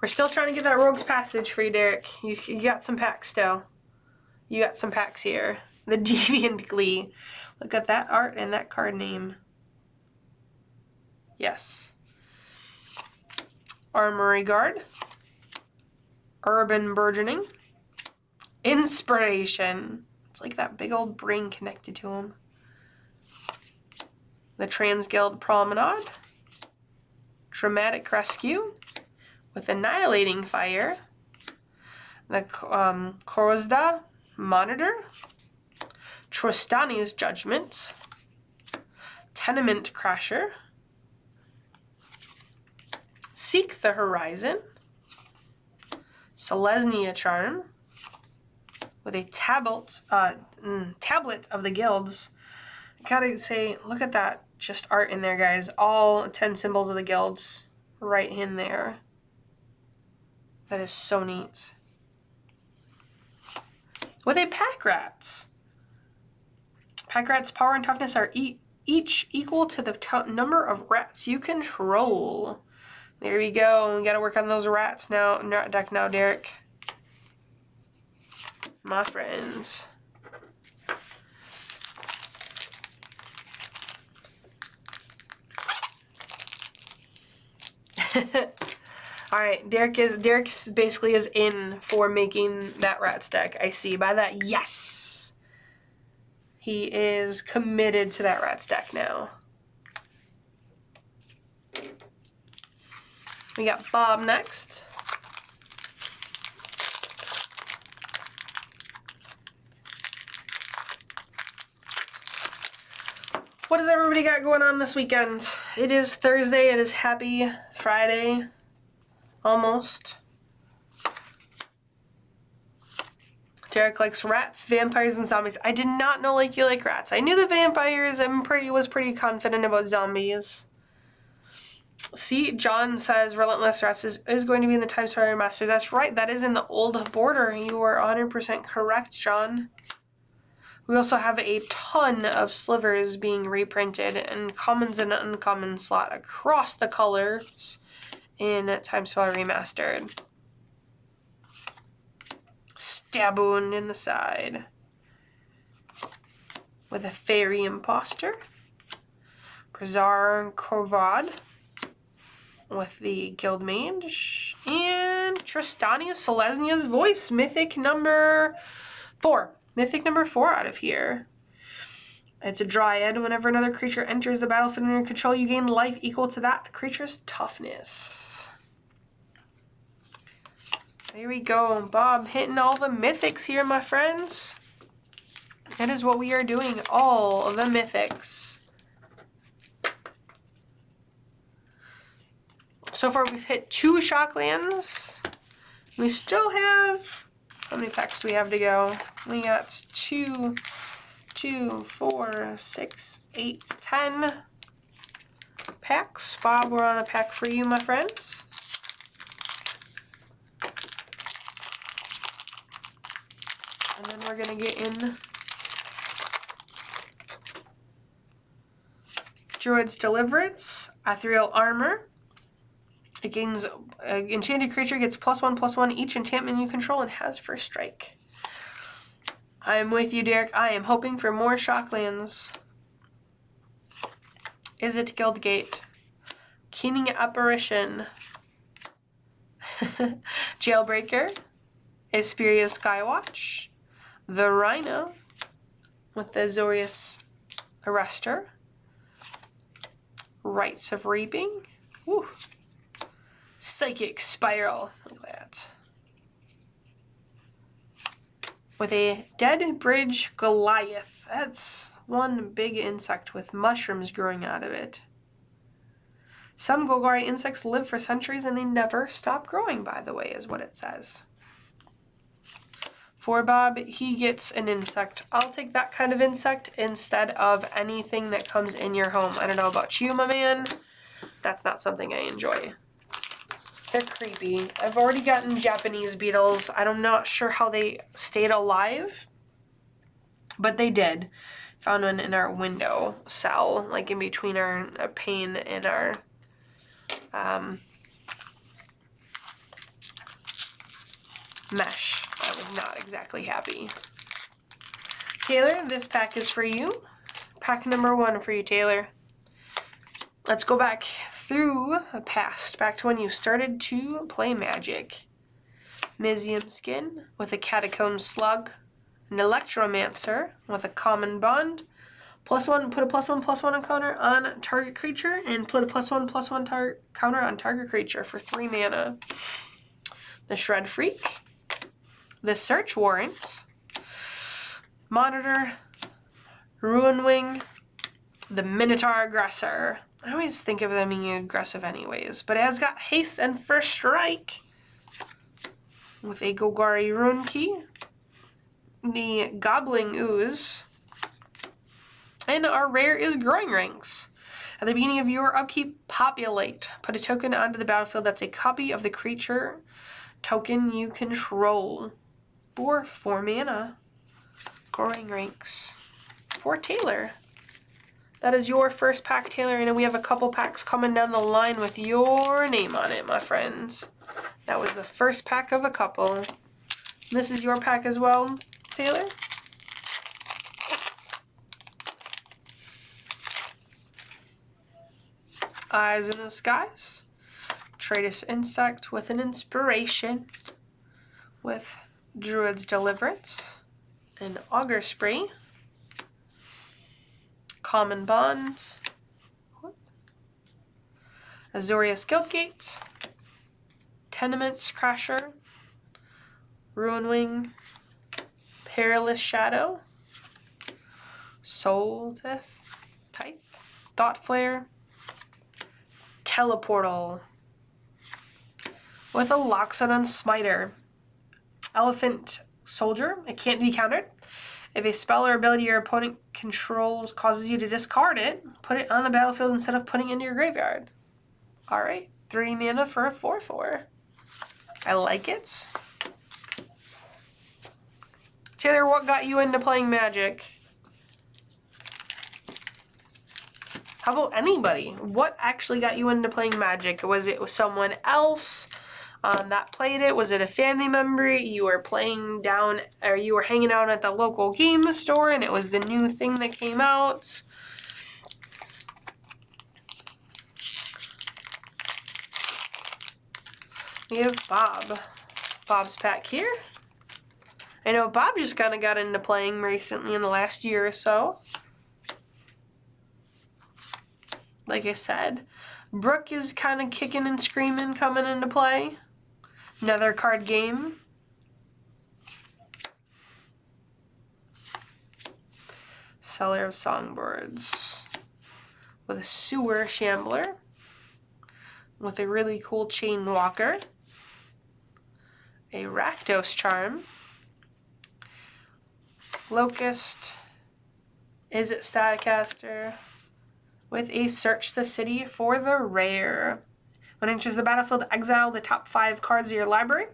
Speaker 2: We're still trying to get that Rogue's Passage for you, Derek. You got some packs still. You got some packs here. The Deviant Glee. Look at that art and that card name. Yes. Armory Guard. Urban Burgeoning. Inspiration. It's like that big old brain connected to him. The Transguild Promenade. Dramatic Rescue. With Annihilating Fire, the Korozda Monitor, Trostani's Judgment, Tenement Crasher, Seek the Horizon, Selesnya Charm, with a Tablet of the Guilds. I gotta say, look at that, just art in there, guys. All 10 symbols of the guilds right in there. That is so neat. With a Pack Rat. Pack Rat's power and toughness are each equal to the number of rats you control. There we go. We gotta work on those rats now. Rat deck now, Derek. My friends. All right, Derek's basically is in for making that rats deck. I see by that. Yes, he is committed to that rats deck now. We got Bob next. What does everybody got going on this weekend? It is Thursday. It is Happy Friday. Almost. Derek likes rats, vampires, and zombies. I did not know you like rats. I knew the vampires. Was pretty confident about zombies. See, John says Relentless Rats is going to be in the Time Spiral Remastered. That's right. That is in the old border. You were 100% correct, John. We also have a ton of slivers being reprinted and commons and uncommon slot across the colors in Time Spiral Remastered. Stab-wound in the side. With a Fairy Imposter. Brazar Korvad. With the Guildmage. And Tristania's Selesnya's Voice. Mythic number 4. Mythic number 4 out of here. It's a Dryad. Whenever another creature enters the battlefield under your control, you gain life equal to that creature's toughness. There we go. Bob hitting all the mythics here, my friends. That is what we are doing. All of the mythics. So far we've hit 2 Shocklands. We still have, how many packs do we have to go? We got 2, 4, 6, 8, 10 packs. Bob, we're on a pack for you, my friends. And then we're gonna get in Druid's Deliverance, Ethereal Armor. It gains, enchanted creature gets +1/+1 each enchantment you control and has first strike. I'm with you, Derek. I am hoping for more Shocklands. Is it Guildgate? Keening Apparition. Jailbreaker. Asperia Skywatch. The Rhino with the Azorius Arrestor. Rites of Reaping. Woo. Psychic Spiral. Look at that. With a Dead Bridge Goliath. That's one big insect with mushrooms growing out of it. Some Golgari insects live for centuries and they never stop growing, by the way, is what it says. For Bob, he gets an insect. I'll take that kind of insect instead of anything that comes in your home. I don't know about you, my man. That's not something I enjoy. They're creepy. I've already gotten Japanese beetles. I'm not sure how they stayed alive, but they did. Found one in our window cell, like in between our pane and our mesh. I was not exactly happy. Taylor, this pack is for you. Pack number 1 for you, Taylor. Let's go back through the past, back to when you started to play Magic. Mizium Skin with a Catacomb Slug, an Electromancer with a Common Bond, +1, put a +1/+1 counter on target creature, and put a +1/+1 counter on target creature for 3 mana. The Shred Freak, the Search Warrant, Monitor, Ruin Wing, the Minotaur Aggressor. I always think of them being aggressive anyways, but it has got haste and first strike with a Golgari Rune Key, the Gobbling Ooze, and our rare is Growing Ranks. At the beginning of your upkeep, populate. Put a token onto the battlefield that's a copy of the creature token you control for 4 mana. Growing Ranks for Taylor. That is your first pack, Taylor, and we have a couple packs coming down the line with your name on it, my friends. That was the first pack of a couple. This is your pack as well, Taylor? Eyes in the Skies. Tratus Insect with an Inspiration. With Druid's Deliverance. An Augur Spree. Common Bond. Azorius Guildgate. Tenements Crasher. Ruin Wing. Perilous Shadow. Soul Death type. Thought Flare. Teleportal. With a Loxodon Smiter. Elephant Soldier. It can't be countered. If a spell or ability your opponent controls causes you to discard it, put it on the battlefield instead of putting it into your graveyard. Alright, 3 mana for a 4/4. I like it. Taylor, what got you into playing Magic? How about anybody? What actually got you into playing Magic? Was it with someone else that played it? Was it a family member? You were playing down, or you were hanging out at the local game store and it was the new thing that came out? We have Bob. Bob's pack here. I know Bob just kind of got into playing recently in the last year or so. Like I said, Brooke is kind of kicking and screaming coming into play. Another card game. Seller of Songbirds. With a Sewer Shambler. with a really cool Chain Walker, a Rakdos Charm, Locust, Is It Staticaster, with a Search the City for the rare. When it enters the battlefield, exile the top 5 cards of your library.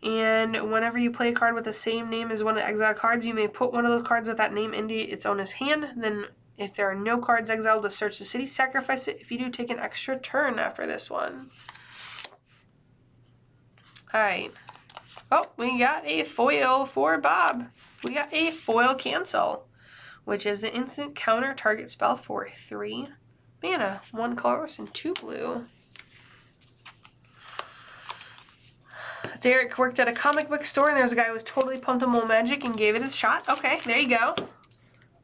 Speaker 2: And whenever you play a card with the same name as one of the exiled cards, you may put one of those cards with that name into its owner's hand. Then, if there are no cards exiled to Search the City, sacrifice it. If you do, take an extra turn after this one. Alright. Oh, we got a foil for Bob. We got a foil cancel, which is an instant counter target spell for 3 mana, 1 colorless and 2 blue. Derek worked at a comic book store, and there was a guy who was totally pumped on Mole Magic and gave it a shot. Okay, there you go.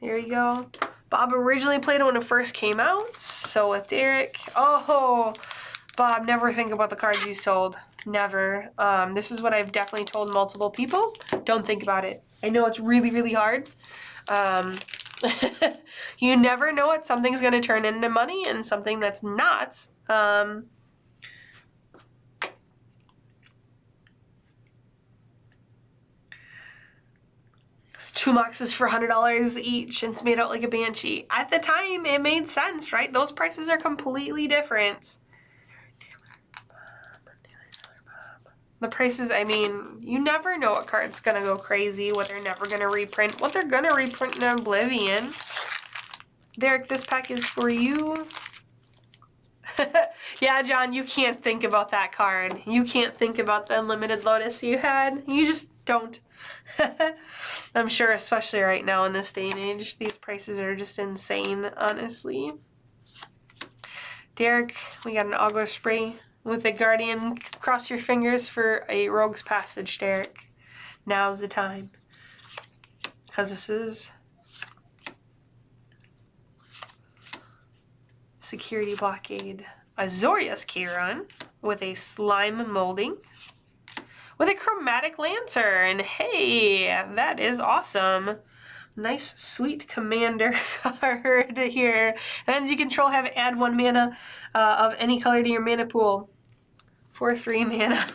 Speaker 2: There you go. Bob originally played it when it first came out, so with Derek, oh, Bob, never think about the cards you sold. Never. This is what I've definitely told multiple people. Don't think about it. I know it's really, really hard. You never know what something's going to turn into money and something that's not. It's 2 boxes for $100 each, and it's made out like a banshee. At the time, it made sense, right? Those prices are completely different. The prices, I mean, you never know what card's gonna go crazy, what they're never gonna reprint, what they're gonna reprint in Oblivion. Derek, this pack is for you. Yeah, John, you can't think about that card. You can't think about the Unlimited Lotus you had. You just don't. I'm sure, especially right now in this day and age, these prices are just insane, honestly. Derek, we got an Augur Spray with a Guardian. Cross your fingers for a Rogue's Passage, Derek. Now's the time. Because this is Security Blockade. Azorius Kieran with a Slime Molding. With a Chromatic Lantern. Hey, that is awesome. Nice, sweet commander card here. And as you control, have it add 1 mana of any color to your mana pool for 3 mana.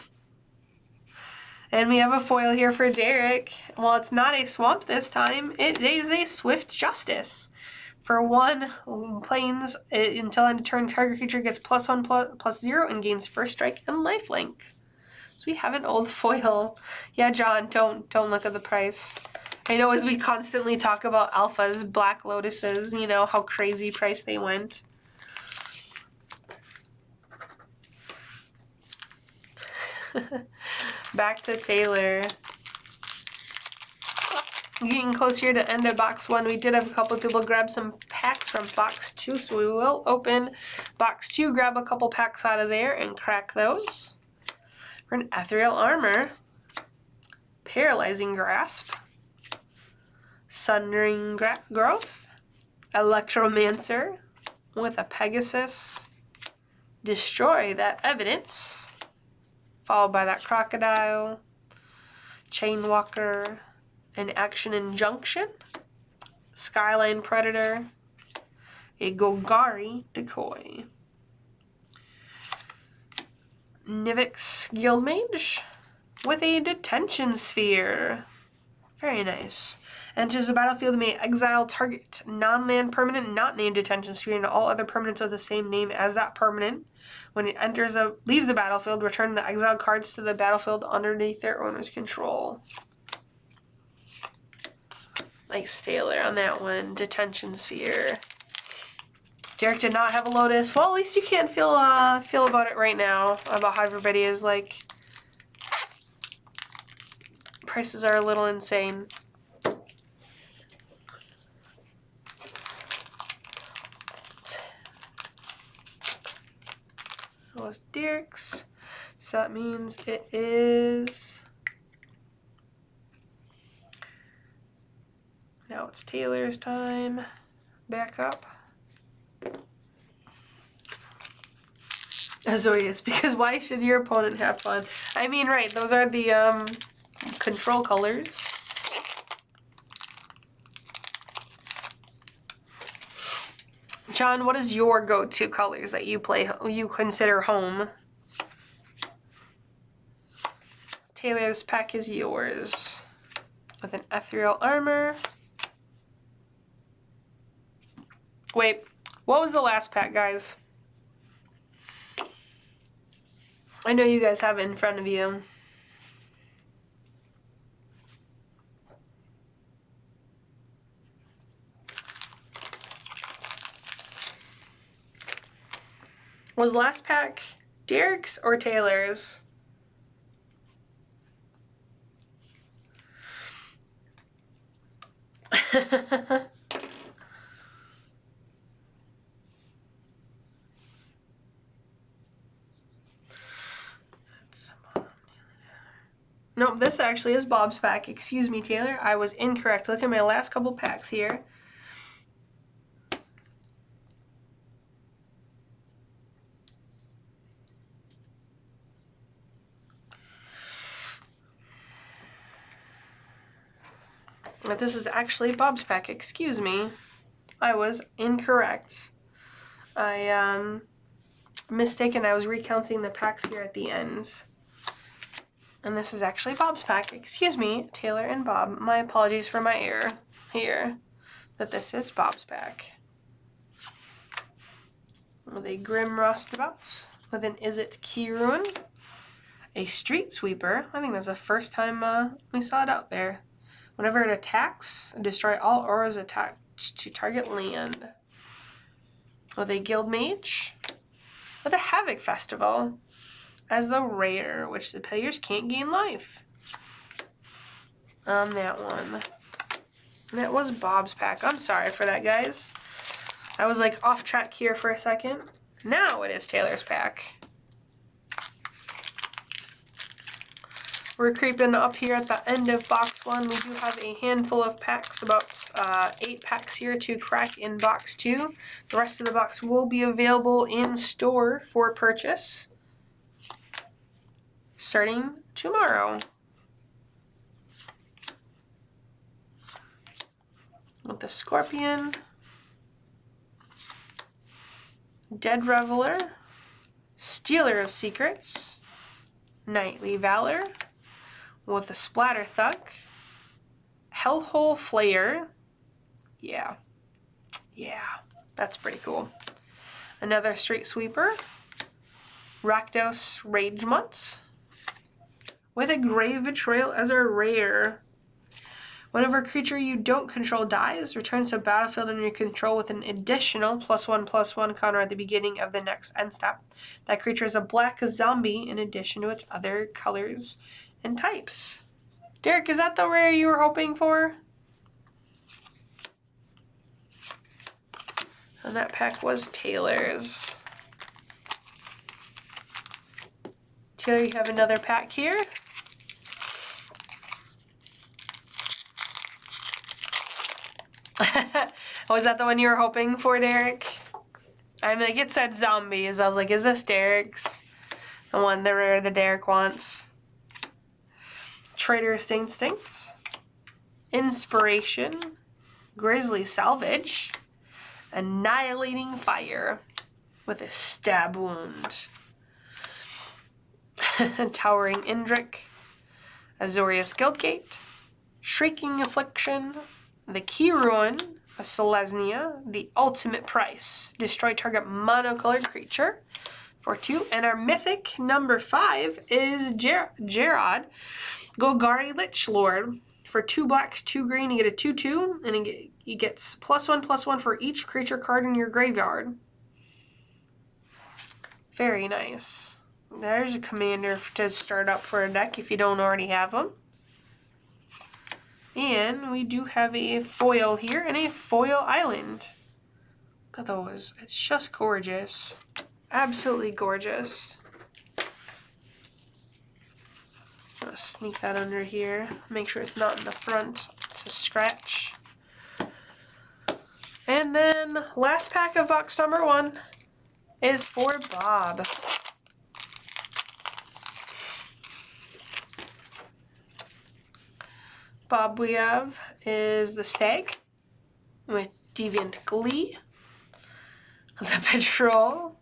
Speaker 2: And we have a foil here for Derek. Well, it's not a swamp this time. It is a Swift Justice. For 1 planes, until end of turn, target creature gets +1/+0 and gains first strike and lifelink. So we have an old foil. Yeah, John, don't look at the price. I know as we constantly talk about alphas, Black Lotuses, you know, how crazy price they went. Back to Taylor. Getting close here to end of box 1. We did have a couple of people grab some packs from box 2, so we will open box 2, grab a couple packs out of there, and crack those. For an Ethereal Armor, Paralyzing Grasp, Sundering Growth, Electromancer with a Pegasus, Destroy That Evidence, followed by that Crocodile, Chain Walker, an Action Injunction, Skyline Predator, a Golgari Decoy, Nivix Guildmage with a Detention Sphere. Very nice. Enters the battlefield, may exile target non-land permanent not named Detention Sphere and all other permanents with the same name as that permanent. When it leaves the battlefield, return the exiled cards to the battlefield underneath their owner's control. Nice Taylor on that one. Detention Sphere. Derek did not have a Lotus. Well, at least you can't feel about it right now, about how everybody is like. Prices are a little insane. That was Derek's. So that means it is. Now it's Taylor's time. Back up. Azorius, because why should your opponent have fun? I mean, right, those are the control colors. John, what is your go-to colors that you consider home? Taylor, this pack is yours. With an ethereal armor. Wait, what was the last pack, guys? I know you guys have it in front of you. Was last pack Derek's or Taylor's? Nope, this actually is Bob's pack. Excuse me, Taylor. I was incorrect. Look at my last couple packs here. But this is actually Bob's pack. Excuse me. I was incorrect. I mistaken. I was recounting the packs here at the end. And this is actually Bob's pack. Excuse me, Taylor and Bob. My apologies for my error here. That this is Bob's pack. With a Grim Roustabout. With an Is It Keyruin. A Street Sweeper. I think that's the first time we saw it out there. Whenever it attacks, destroy all auras attached to target land. With a Guild Mage. With a Havoc Festival. As the rare, which the players can't gain life. On that one. And that was Bob's pack. I'm sorry for that, guys. I was like off track here for a second. Now it is Taylor's pack. We're creeping up here at the end of box 1. We do have a handful of packs, about 8 packs here to crack in box 2. The rest of the box will be available in store for purchase starting tomorrow. With the Scorpion, Dead Reveler, Stealer of Secrets, Knightly Valor, with the Splatterthunk, Hellhole Flayer, yeah, that's pretty cool. Another Street Sweeper, Rakdos Ragemunt, with a Grave Betrayal as a rare. Whenever a creature you don't control dies, returns to battlefield under your control with an additional +1/+1 counter at the beginning of the next end step. That creature is a black zombie in addition to its other colors and types. Derek, is that the rare you were hoping for? And that pack was Taylor's. Taylor, you have another pack here. Was that the one you were hoping for, Derek? I'm like, it said zombies. I was like, is this Derek's? The one, the rare that Derek wants. Traitorous Instinct. Inspiration. Grisly Salvage. Annihilating Fire. With a Stab Wound. Towering Indrik. Azorius Guildgate. Shrieking Affliction. The Keyruin of Selesnya, the ultimate price. Destroy target monocolored creature for 2. And our mythic number 5 is Gerard, Golgari Lichlord. For 2 black, 2 green, you get a 2/2, and he gets +1/+1 for each creature card in your graveyard. Very nice. There's a commander to start up for a deck if you don't already have them. And we do have a foil here and a foil island. Look at those. It's just gorgeous. Absolutely gorgeous. I'm gonna sneak that under here. Make sure it's not in the front. It's a scratch. And then last pack of box number 1 is for Bob. Bob we have is the Stag with Deviant Glee, The Patrol,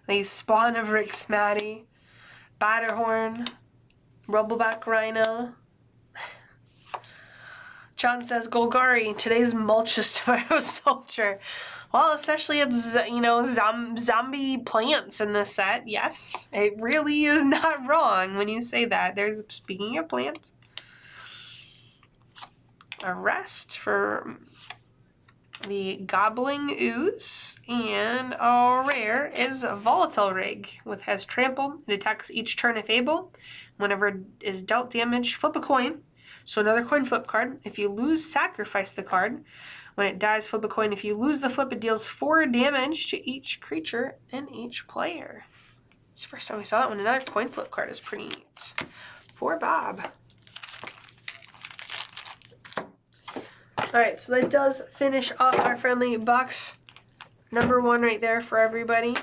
Speaker 2: the Spawn of Rixmatty, Batterhorn, Rubbleback Rhino. John says, Golgari, today's mulch is tomorrow's soldier. Well, especially it's, you know, zombie plants in this set. Yes, it really is not wrong when you say that. There's, speaking of plants, a rest for the Gobbling Ooze, and a rare is Volatile Rig, with has Trample. It attacks each turn if able. Whenever it is dealt damage, flip a coin. So another coin flip card. If you lose, sacrifice the card. When it dies, flip a coin. If you lose the flip, it deals 4 damage to each creature and each player. It's the first time we saw that one. Another coin flip card is pretty neat. For Bob. Alright, so that does finish up our friendly box number 1 right there for everybody.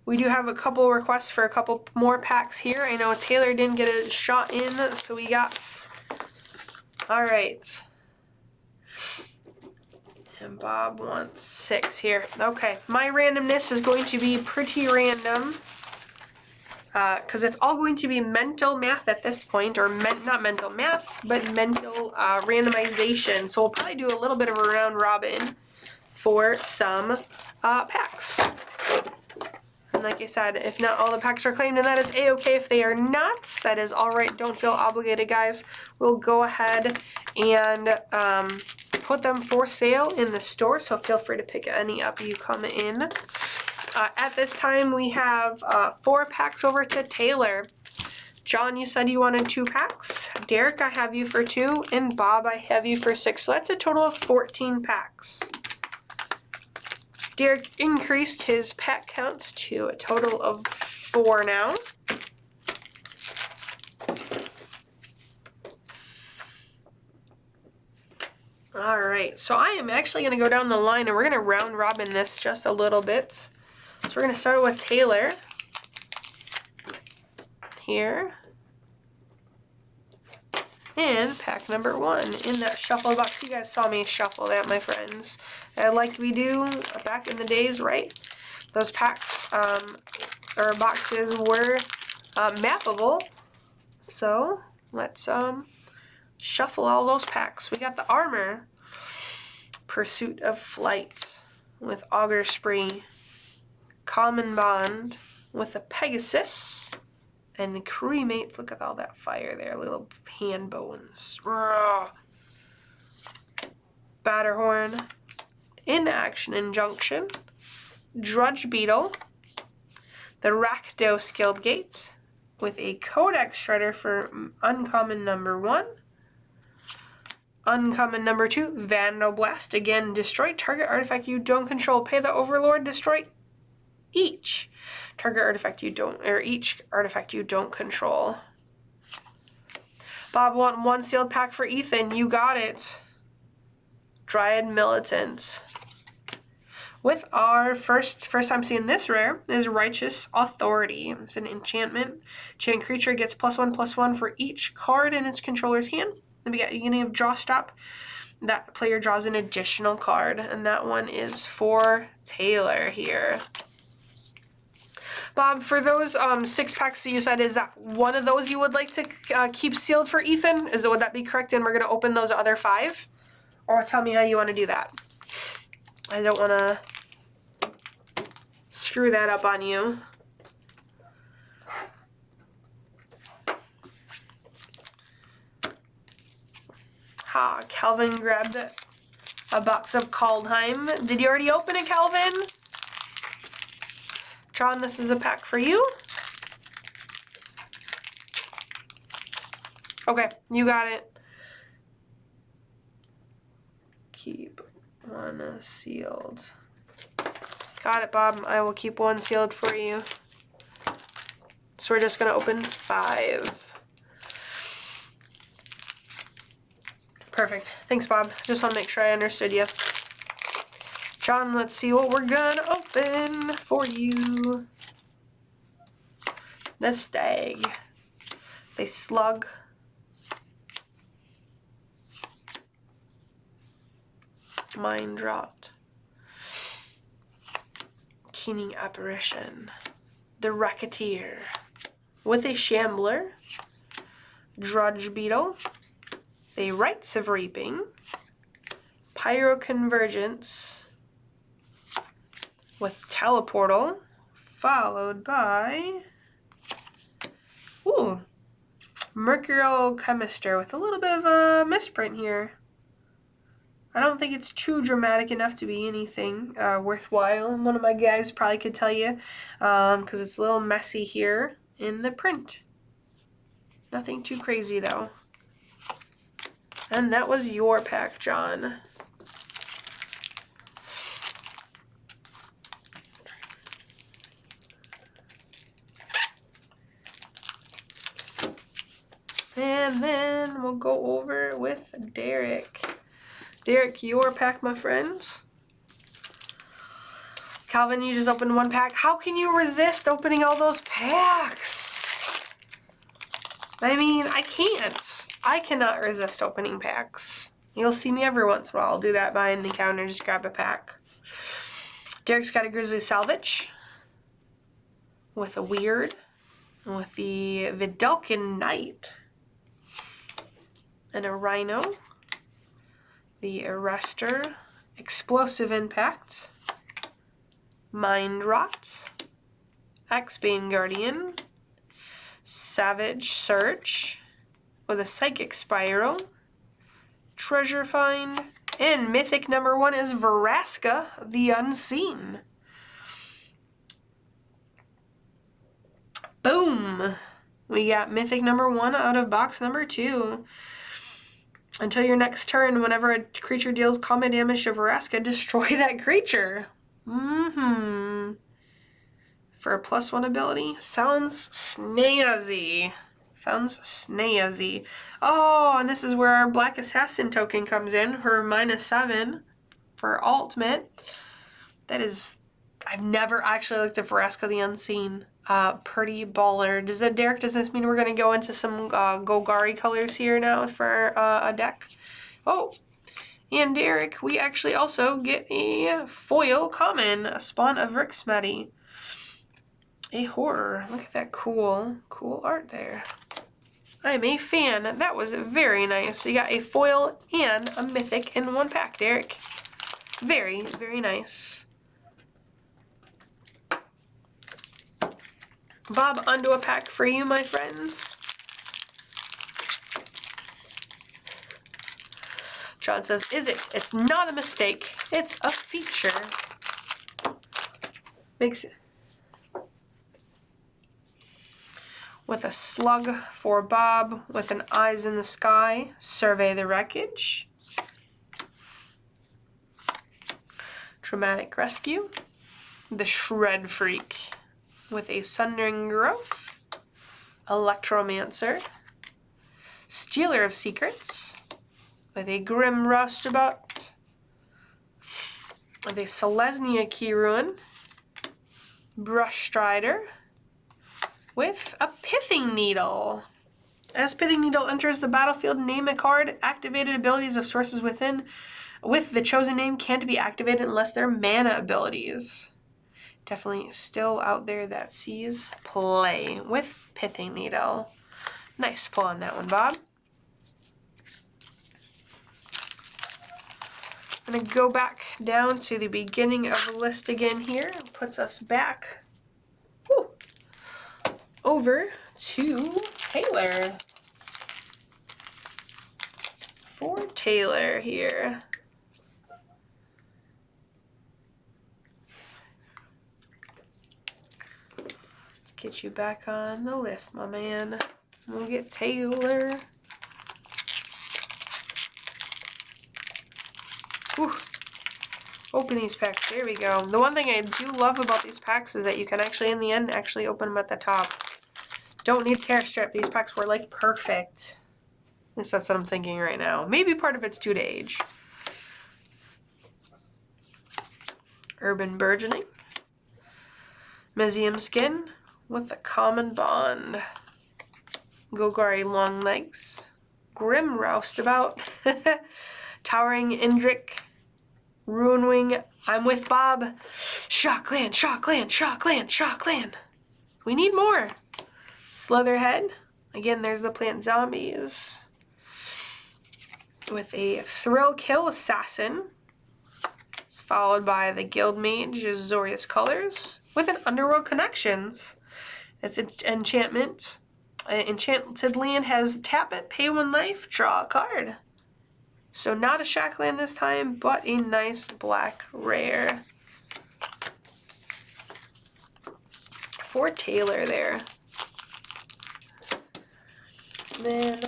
Speaker 2: We do have a couple requests for a couple more packs here. I know Taylor didn't get a shot in, so we got... Alright. And Bob wants 6 here. Okay, my randomness is going to be pretty random. Because it's all going to be mental math at this point, or not mental math, but mental randomization. So we'll probably do a little bit of a round robin for some packs. And like I said, if not all the packs are claimed, and that is a-okay. If they are not, that is all right. Don't feel obligated, guys. We'll go ahead and put them for sale in the store, so feel free to pick any up you come in. At this time, we have 4 packs over to Taylor. John, you said you wanted 2 packs. Derek, I have you for 2. And Bob, I have you for 6. So that's a total of 14 packs. Derek increased his pack counts to a total of 4 now. Alright, so I am actually going to go down the line and we're going to round robin this just a little bit. So we're going to start with Taylor here. And pack number 1 in that shuffle box. You guys saw me shuffle that, my friends. Like we do back in the days, right? Those packs or boxes were mappable. So let's shuffle all those packs. We got the Armor, Pursuit of Flight with Augur Spree, Common Bond with a Pegasus, and Cremate. Look at all that fire there, little hand bones. Batterhorn, Inaction Injunction, Drudge Beetle, the Rakdos Guildgate with a Codex Shredder for uncommon number 1. Uncommon number 2, Vandal Blast. Again, destroy target artifact you don't control. Pay the Overlord, destroy each target artifact you don't, or each artifact you don't control. Bob want 1 sealed pack for Ethan. You got it. Dryad Militant. With our first time seeing this rare is Righteous Authority. It's an enchantment. Enchant creature gets +1/+1 for each card in its controller's hand. At the beginning of draw stop, that player draws an additional card, and that one is for Taylor here. Bob, for those 6 packs that you said, is that one of those you would like to keep sealed for Ethan? Would that be correct? And we're going to open those other 5? Or tell me how you want to do that. I don't want to screw that up on you. Ha, Calvin grabbed a box of Kaldheim. Did you already open it, Calvin? John, this is a pack for you. Okay, you got it. Keep 1 sealed. Got it, Bob. I will keep 1 sealed for you. So we're just going to open 5. Perfect. Thanks, Bob. Just want to make sure I understood you. John, let's see what we're going to open for you. The Stag. The Slug. Mind Dropped. Keening Apparition, the Racketeer, with a Shambler, Drudge Beetle, a Rites of Reaping, Pyroconvergence, with Teleportal, followed by, ooh, Mercurial Chemister with a little bit of a misprint here. I don't think it's too dramatic enough to be anything worthwhile. One of my guys probably could tell you, because it's a little messy here in the print. Nothing too crazy though. And that was your pack, John. And then we'll go over with Derek. Derek, your pack, my friends. Calvin, you just opened one pack. How can you resist opening all those packs? I mean, I can't. I cannot resist opening packs. You'll see me every once in a while. I'll do that behind the counter, just grab a pack. Derek's got a Grizzly Salvage with a Weird, with the Vidalcan Knight, and a Rhino, the Arrestor, Explosive Impact, Mind Rot, Axebane Guardian, Savage Search, with a Psychic Spiral, Treasure Find, and Mythic number 1 is Vraska, the Unseen. Boom! We got Mythic number 1 out of box number 2. Until your next turn, whenever a creature deals combat damage to Vraska, destroy that creature. For a +1 ability. Sounds snazzy. Sounds snazzy. Oh, and this is where our Black Assassin token comes in for -7 for ultimate. That is, I've never actually looked at Vraska the Unseen. Pretty baller. Derek, does this mean we're going to go into some Golgari colors here now for a deck? Oh, and Derek, we actually also get a foil common, a Spawn of Rixmeti. A horror. Look at that cool art there. I'm a fan. That was very nice. So you got a foil and a mythic in one pack, Derek. Very, very nice. Bob, onto a pack for you, my friends. John says, is it? It's not a mistake. It's a feature. Makes it. With a slug for Bob, with an Eyes in the Sky, Survey the Wreckage. Dramatic Rescue. The Shred Freak, with a Sundering Growth, Electromancer, Stealer of Secrets, with a Grim Roustabout, with a Selesnya Keyruin, Brush Strider, with a Pithing Needle. As Pithing Needle enters the battlefield, name a card. Activated abilities of sources within with the chosen name can't be activated unless they're mana abilities. Definitely still out there that sees play with Pithing Needle. Nice pull on that one, Bob. I'm going to go back down to the beginning of the list again here. Puts us back over to Taylor. For Taylor here. Get you back on the list, my man. We'll get Taylor. Whew. Open these packs. There we go. The one thing I do love about these packs is that you can actually, in the end, actually open them at the top. Don't need tear strip. These packs were like perfect. At least that's what I'm thinking right now. Maybe part of it's due to age. Urban Burgeoning. Mesium Skin. With a Common Bond, Golgari Longlegs, Grim Roustabout, Towering Indrik, Ruinwing, I'm with Bob, Shockland, Shockland, Shockland, Shockland. We need more. Slitherhead. Again, there's the plant zombies. With a Thrill Kill Assassin. It's followed by the Guild Mage, Azorius Colors. With an Underworld Connections. It's an enchantment. Enchanted land has tap it, pay 1 life, draw a card. So not a Shockland this time, but a nice black rare. For Taylor there. Then,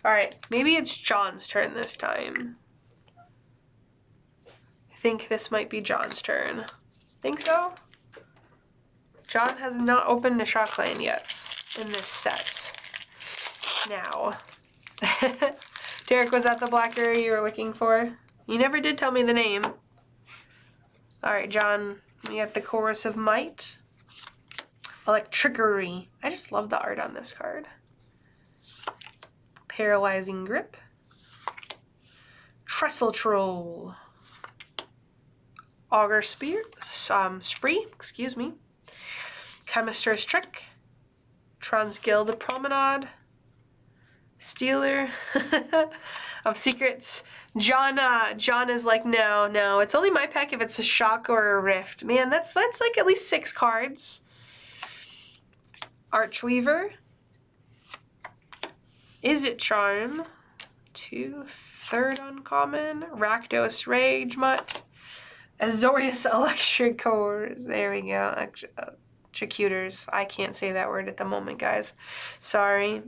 Speaker 2: alright, maybe it's John's turn this time. I think this might be John's turn. Think so? John has not opened a Shockland yet in this set. Now. Derek, was that the black rare you were looking for? You never did tell me the name. Alright, John, we got the Chorus of Might. Electrickery. I just love the art on this card. Paralyzing Grip. Trestle Troll. Augur Spree, excuse me. Chemister's Trick. Transguild Promenade. Stealer of Secrets. John is like, no, it's only my pack if it's a shock or a rift. Man, that's like at least 6 cards. Archweaver. Is It Charm? 2, 3rd uncommon. Rakdos Rage Mutt. Azorius Electric Cores. There we go. Executors. I can't say that word at the moment, guys. Sorry,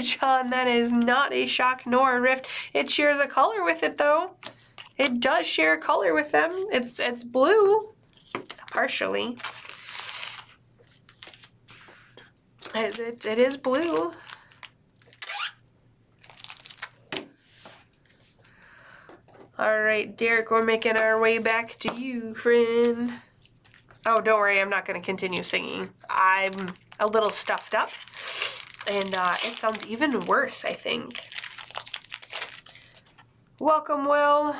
Speaker 2: John. That is not a shock nor a rift. It shares a color with it, though. It does share a color with them. It's blue, partially. It is blue. All right, Derek, we're making our way back to you, friend. Oh, don't worry, I'm not going to continue singing. I'm a little stuffed up, and it sounds even worse, I think. Welcome, Will.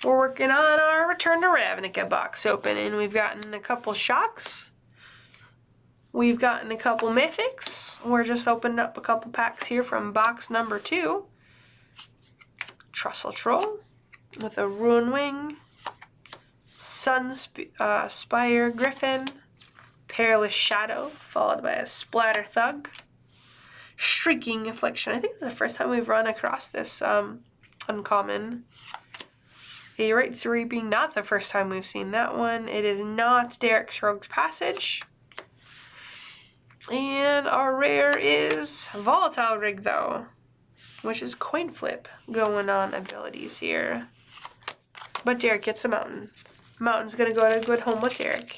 Speaker 2: We're working on our Return to Ravnica box opening. We've gotten a couple shocks. We've gotten a couple mythics. We're just opened up a couple packs here from box number 2. Trestle Troll with a Ruin Wing. Spire Griffin, Perilous Shadow, followed by a Splatter Thug, Shrieking Affliction. I think this is the first time we've run across this uncommon. A Rites Reaping, not the first time we've seen that one. It is not Derek's Rogue's Passage. And our rare is Volatile Rig, though, which is coin flip going on abilities here. But Derek gets a mountain. Mountain's gonna go to a good home with Derek.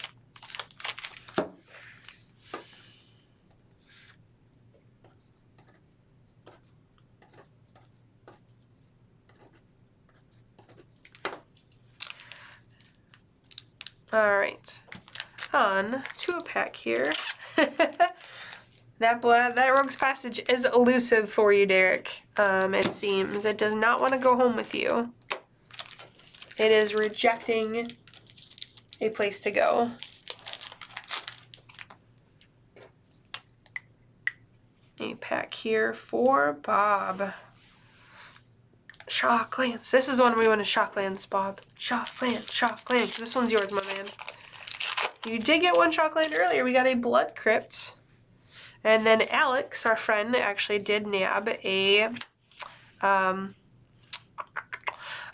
Speaker 2: Alright. On to a pack here. That Rogue's Passage is elusive for you, Derek. It seems. It does not want to go home with you. It is rejecting a place to go. A pack here for Bob. Shocklands. This is one we want to Shocklands, Bob. Shocklands. This one's yours, my man. You did get one Shockland earlier. We got a Blood Crypt. And then Alex, our friend, actually did nab a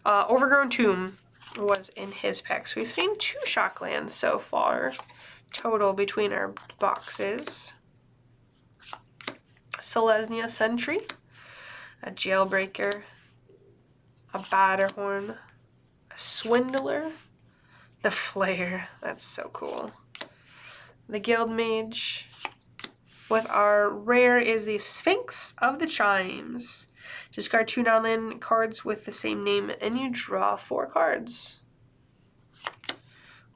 Speaker 2: Overgrown Tomb was in his pack. So we've seen 2 Shocklands so far total between our boxes. Selesnya Sentry, a Jailbreaker, a Batterhorn, a Swindler, the Flare, that's so cool, the Guild Mage. With our rare is the Sphinx of the Chimes. Discard 2 non-land cards with the same name and you draw 4 cards.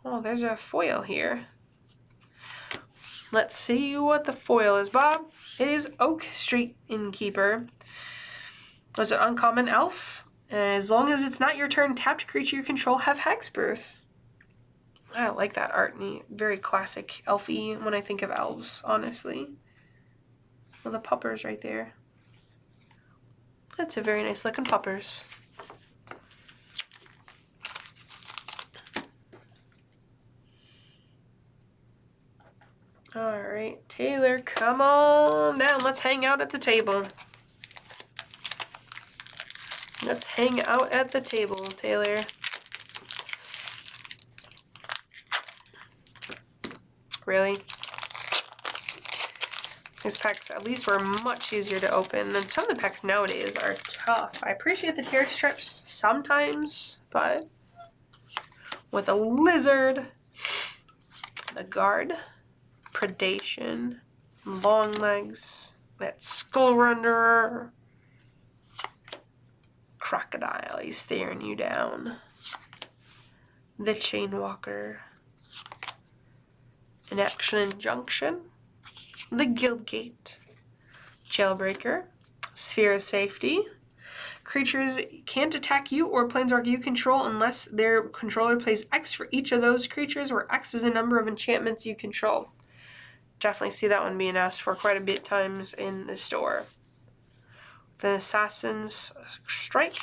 Speaker 2: Oh, there's a foil here. Let's see what the foil is, Bob. It is Oak Street Innkeeper. Was it uncommon elf? As long as it's not your turn, tapped creature you control have Hexbirth. I like that art. Neat. Very classic elfy when I think of elves, honestly. Well, the puppers right there. That's a very nice looking puppers. Alright, Taylor, come on down. Let's hang out at the table. Let's hang out at the table, Taylor. Really? These packs at least were much easier to open than some of the packs nowadays are tough. I appreciate the tear strips sometimes, but with a lizard, the guard, predation, long legs, that skull runner, crocodile, he's staring you down, the chain walker, an action injunction, the guild gate, jailbreaker, sphere of safety. Creatures can't attack you or planeswalker you control unless their controller plays X for each of those creatures, where X is the number of enchantments you control. Definitely see that one being asked for quite a bit times in the store. The Assassin's Strike.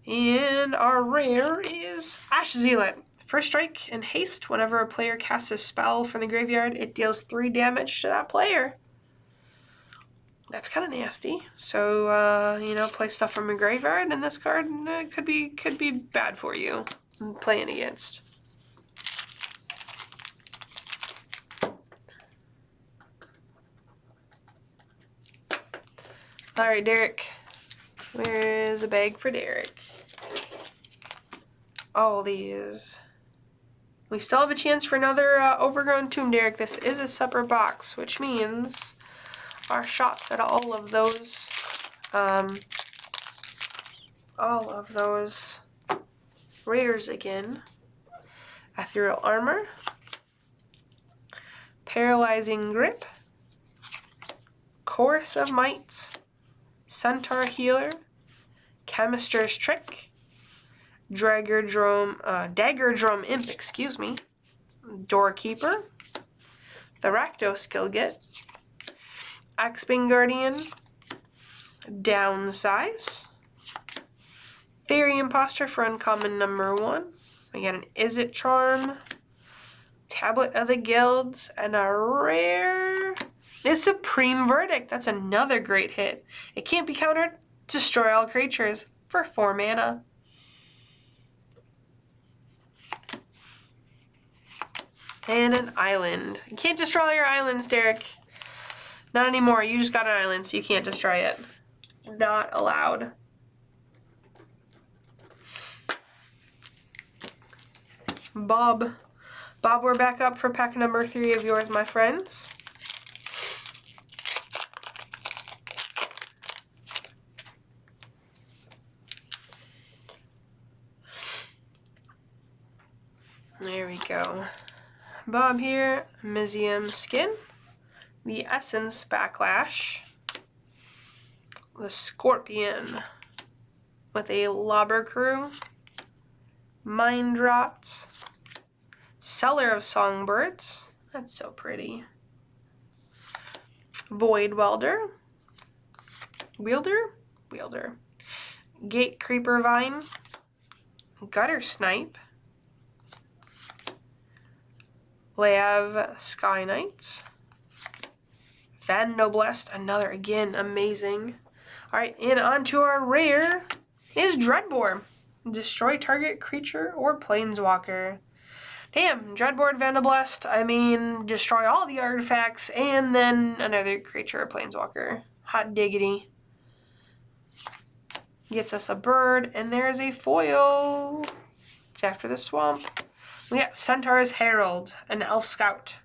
Speaker 2: And our rare is Ash Zealot. First strike and haste. Whenever a player casts a spell from the graveyard, it deals 3 damage to that player. That's kind of nasty. So, you know, play stuff from a graveyard, and this card could be bad for you playing against. All right, Derek. Where is a bag for Derek? All these. We still have a chance for another Overgrown Tomb, Derek. This is a separate box, which means our shots at all of those rares again. Ethereal Armor, Paralyzing Grip, Chorus of Might, Centaur Healer, Chemister's Trick, Dagger Drum Imp, excuse me, Doorkeeper, the Rakdos Gilgit, Axebane Guardian, Downsize, Fairy Imposter for uncommon number 1. We got an Is It Charm, Tablet of the Guilds, and a rare is Supreme Verdict. That's another great hit. It can't be countered. Destroy all creatures for 4 mana. And an island. You can't destroy all your islands, Derek. Not anymore. You just got an island, so you can't destroy it. Not allowed. Bob, we're back up for pack number 3 of yours, my friends. There we go. Bob here, Mizium Skin, the Essence Backlash, the Scorpion with a Lobber Crew, Mind Rot, Seller of Songbirds, that's so pretty, Void Wielder, Gate Creeper Vine, Gutter Snipe, Lav Sky Knight, Vandoblast, another, again, amazing. Alright, and on to our rare is Dreadbore. Destroy target creature or planeswalker. Damn, Dreadbore, Vandoblast, I mean, destroy all the artifacts and then another creature or planeswalker. Hot diggity. Gets us a bird, and there's a foil. It's after the swamp. We got Centaur's Herald, an Elf Scout.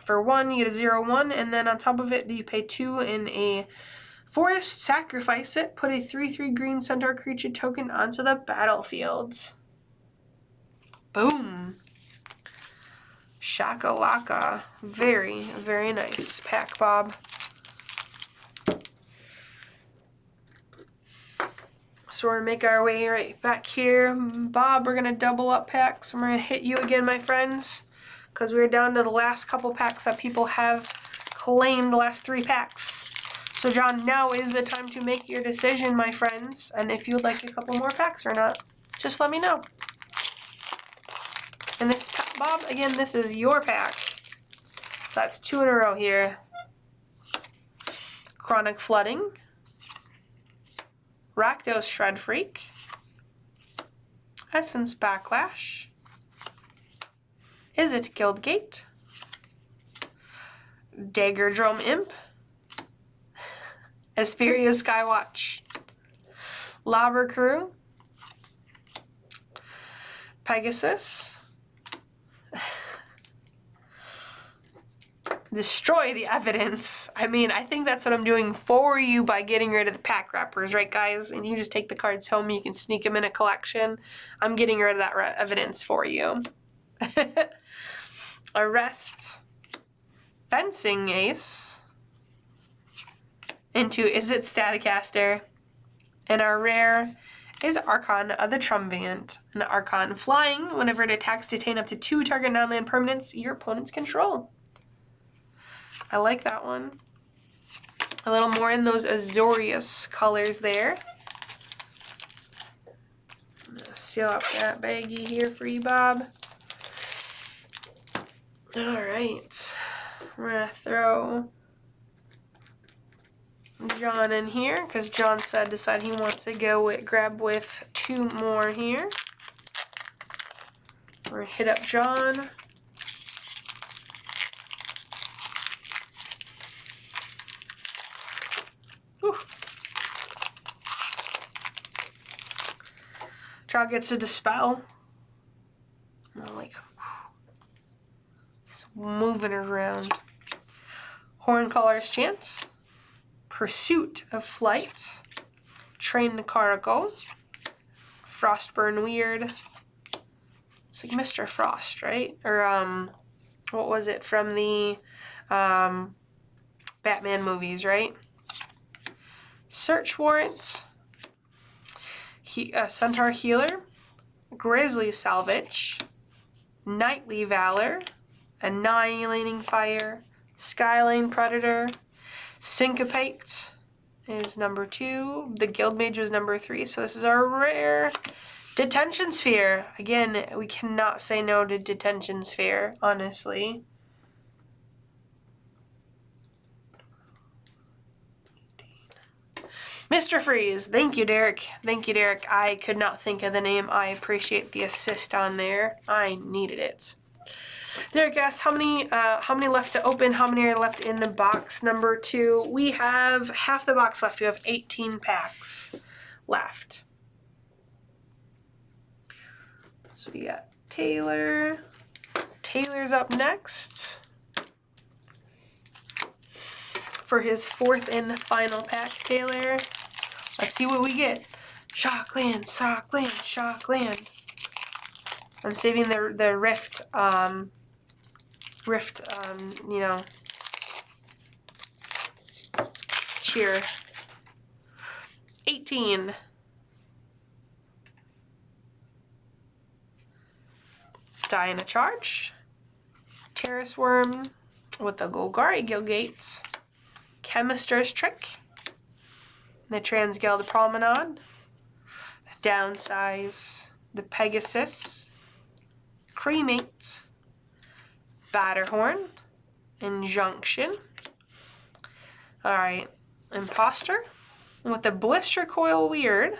Speaker 2: For 1, you get a 0/1, and then on top of it, you pay 2 in a forest, sacrifice it, put a 3/3 green Centaur creature token onto the battlefield. Boom. Shakalaka. Very, very nice pack, Bob. So we're gonna make our way right back here. Bob, we're gonna double up packs. I'm gonna hit you again, my friends, because we're down to the last couple packs that people have claimed, the last 3 packs. So John, now is the time to make your decision, my friends. And if you would like a couple more packs or not, just let me know. And this, Bob, again, this is your pack. So that's 2 in a row here. Chronic Flooding. Rakdos Shred Freak. Essence Backlash. Is it Guildgate? Dagger Drum Imp. Asperia Skywatch. Lobber Crew. Pegasus. Destroy the evidence. I mean, I think that's what I'm doing for you by getting rid of the pack wrappers, right, guys? And you just take the cards home. You can sneak them in a collection. I'm getting rid of that evidence for you. Arrest. Fencing Ace. Into Is It Staticaster. And our rare is Archon of the Triumvirate. An Archon flying. Whenever it attacks, detain up to 2 target non-land permanents your opponent's control. I like that one. A little more in those Azorius colors there. I'm gonna seal up that baggie here for you, Bob. Alright. We're gonna throw John in here because John decided he wants to go grab with 2 more here. We're gonna hit up John. Whew. John gets to dispel. Like, he's moving around. Horncaller's Chance. Pursuit of Flight. Train the Caracal. Frostburn Weird. It's like Mr. Frost, right? Or, what was it from the Batman movies, right? Search Warrant. Centaur Healer. Grizzly Salvage. Knightly Valor. Annihilating Fire. Skyline Predator. Syncopate is number 2. The Guildmage was number 3. So this is our rare Detention Sphere. Again, we cannot say no to Detention Sphere, honestly. Mr. Freeze. Thank you, Derek. Thank you, Derek. I could not think of the name. I appreciate the assist on there. I needed it. Derek asks, how many left to open? How many are left in the box number 2? We have half the box left. We have 18 packs left. So we got Taylor. Taylor's up next for his 4th and final pack, Taylor. Let's see what we get. Shockland, Shockland, Shockland. I'm saving the Rift, you know, cheer. 18. Die in a Charge. Terrace Worm with the Golgari Guildgate. Chemister's Trick. The Transguild Promenade. The Downsize. The Pegasus. Cremate. Batterhorn. Injunction. Alright. Imposter. With the Blister Coil Weird.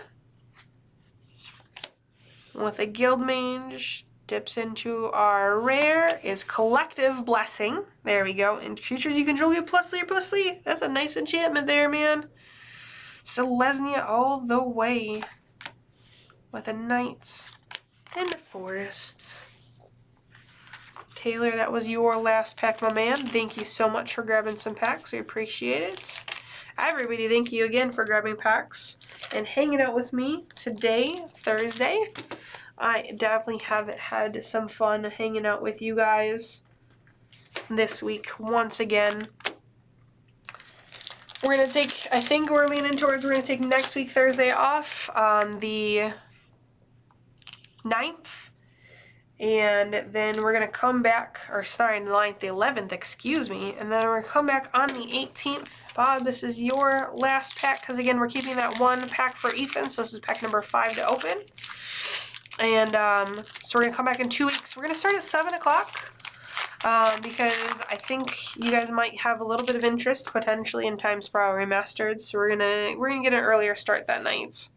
Speaker 2: With a Guildmage. Dips into our rare is Collective Blessing. There we go. And creatures you control get +3 or +3. That's a nice enchantment there, man. Selesnya all the way. With a Knight in the Forest. Taylor, that was your last pack, my man. Thank you so much for grabbing some packs. We appreciate it. Everybody, thank you again for grabbing packs and hanging out with me today, Thursday. I definitely have had some fun hanging out with you guys this week once again. We're going to take, I think we're leaning towards, we're going to take next week, Thursday off on the 9th. And then we're going to come back, or sorry, the 9th, the 11th, excuse me. And then we're going to come back on the 18th. Bob, this is your last pack, because again, we're keeping that one pack for Ethan. So this is pack number 5 to open. And so we're going to come back in 2 weeks. We're going to start at 7 o'clock. Because I think you guys might have a little bit of interest potentially in Time Spiral Remastered, so we're gonna get an earlier start that night.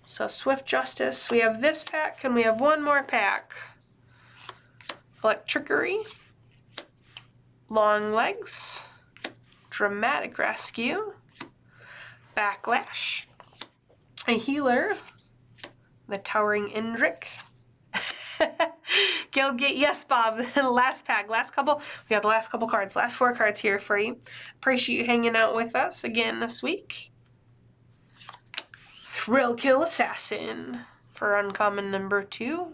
Speaker 2: So Swift Justice, we have this pack, and we have one more pack. Electrickery, Long Legs, Dramatic Rescue, Backlash, a Healer, the Towering Indrik. Guildgate, yes, Bob. Last pack, last couple. We got the last couple cards, last 4 cards here for you. Appreciate you hanging out with us again this week. Thrill Kill Assassin for uncommon number 2.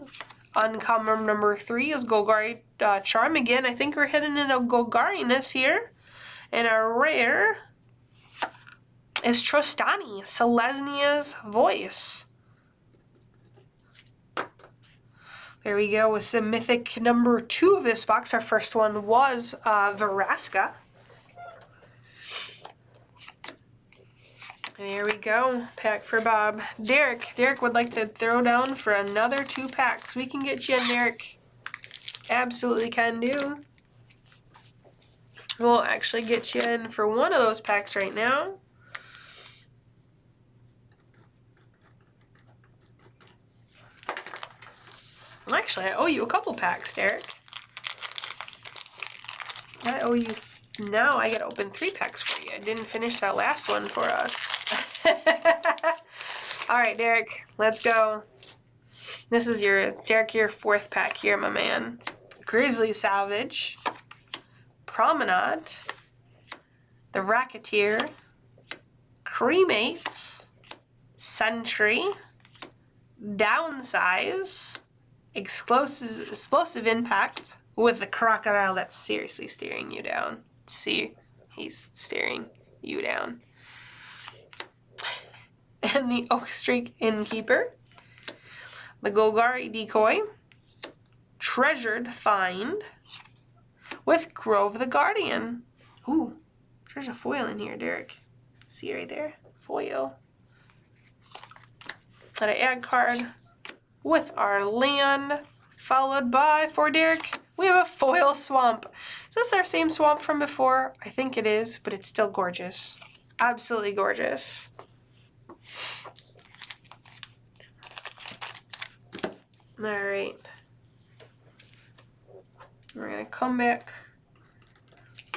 Speaker 2: Uncommon number 3 is Golgari Charm. Again, I think we're heading into Golgariness here. And our rare is Trostani, Selesnia's Voice. There we go with some mythic number 2 of this box. Our first one was Vraska. There we go. Pack for Bob. Derek. Derek would like to throw down for another 2 packs. We can get you in, Derek. Absolutely can do. We'll actually get you in for one of those packs right now. Actually, I owe you a couple packs, Derek. I owe you, now I gotta open 3 packs for you. I didn't finish that last one for us. All right, Derek, let's go. This is Derek, your 4th pack here, my man. Grizzly Salvage, Promenade, the Racketeer, Cremate, Sentry, Downsize, Explosive Impact with the crocodile that's seriously staring you down. See, he's staring you down. And the Oak Streak Innkeeper, the Golgari Decoy, Treasured Find with Grove the Guardian. Ooh, there's a foil in here, Derek. See right there? Foil. And an ad card with our land, followed by, for Derek, we have a foil swamp. Is this our same swamp from before? I think it is, but it's still gorgeous. Absolutely gorgeous. All right. We're going to come back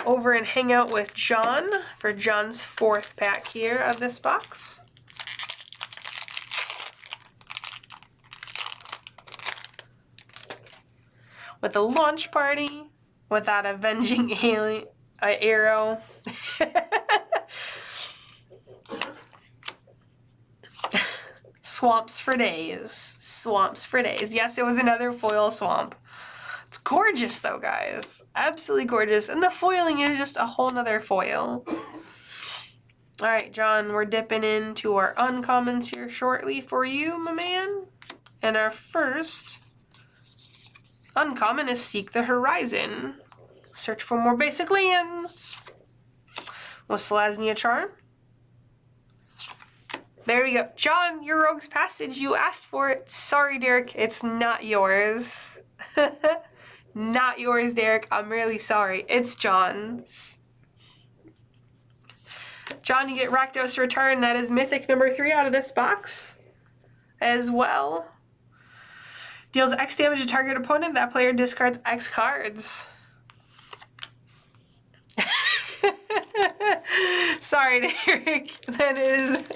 Speaker 2: over and hang out with John for John's 4th pack here of this box. With a launch party, with that avenging alien arrow. Swamps for days. Swamps for days. Yes, it was another foil swamp. It's gorgeous though, guys. Absolutely gorgeous. And the foiling is just a whole nother foil. Alright, John, we're dipping into our uncommons here shortly for you, my man. And our first uncommon is Seek the Horizon. Search for more basic lands. With Selesnia Charm. There we go. John, your Rogue's Passage, you asked for it. Sorry, Derek, it's not yours. Not yours, Derek. I'm really sorry. It's John's. John, you get Rakdos Return. That is mythic number 3 out of this box as well. Deals X damage to target opponent. That player discards X cards. Sorry, Derek. That is...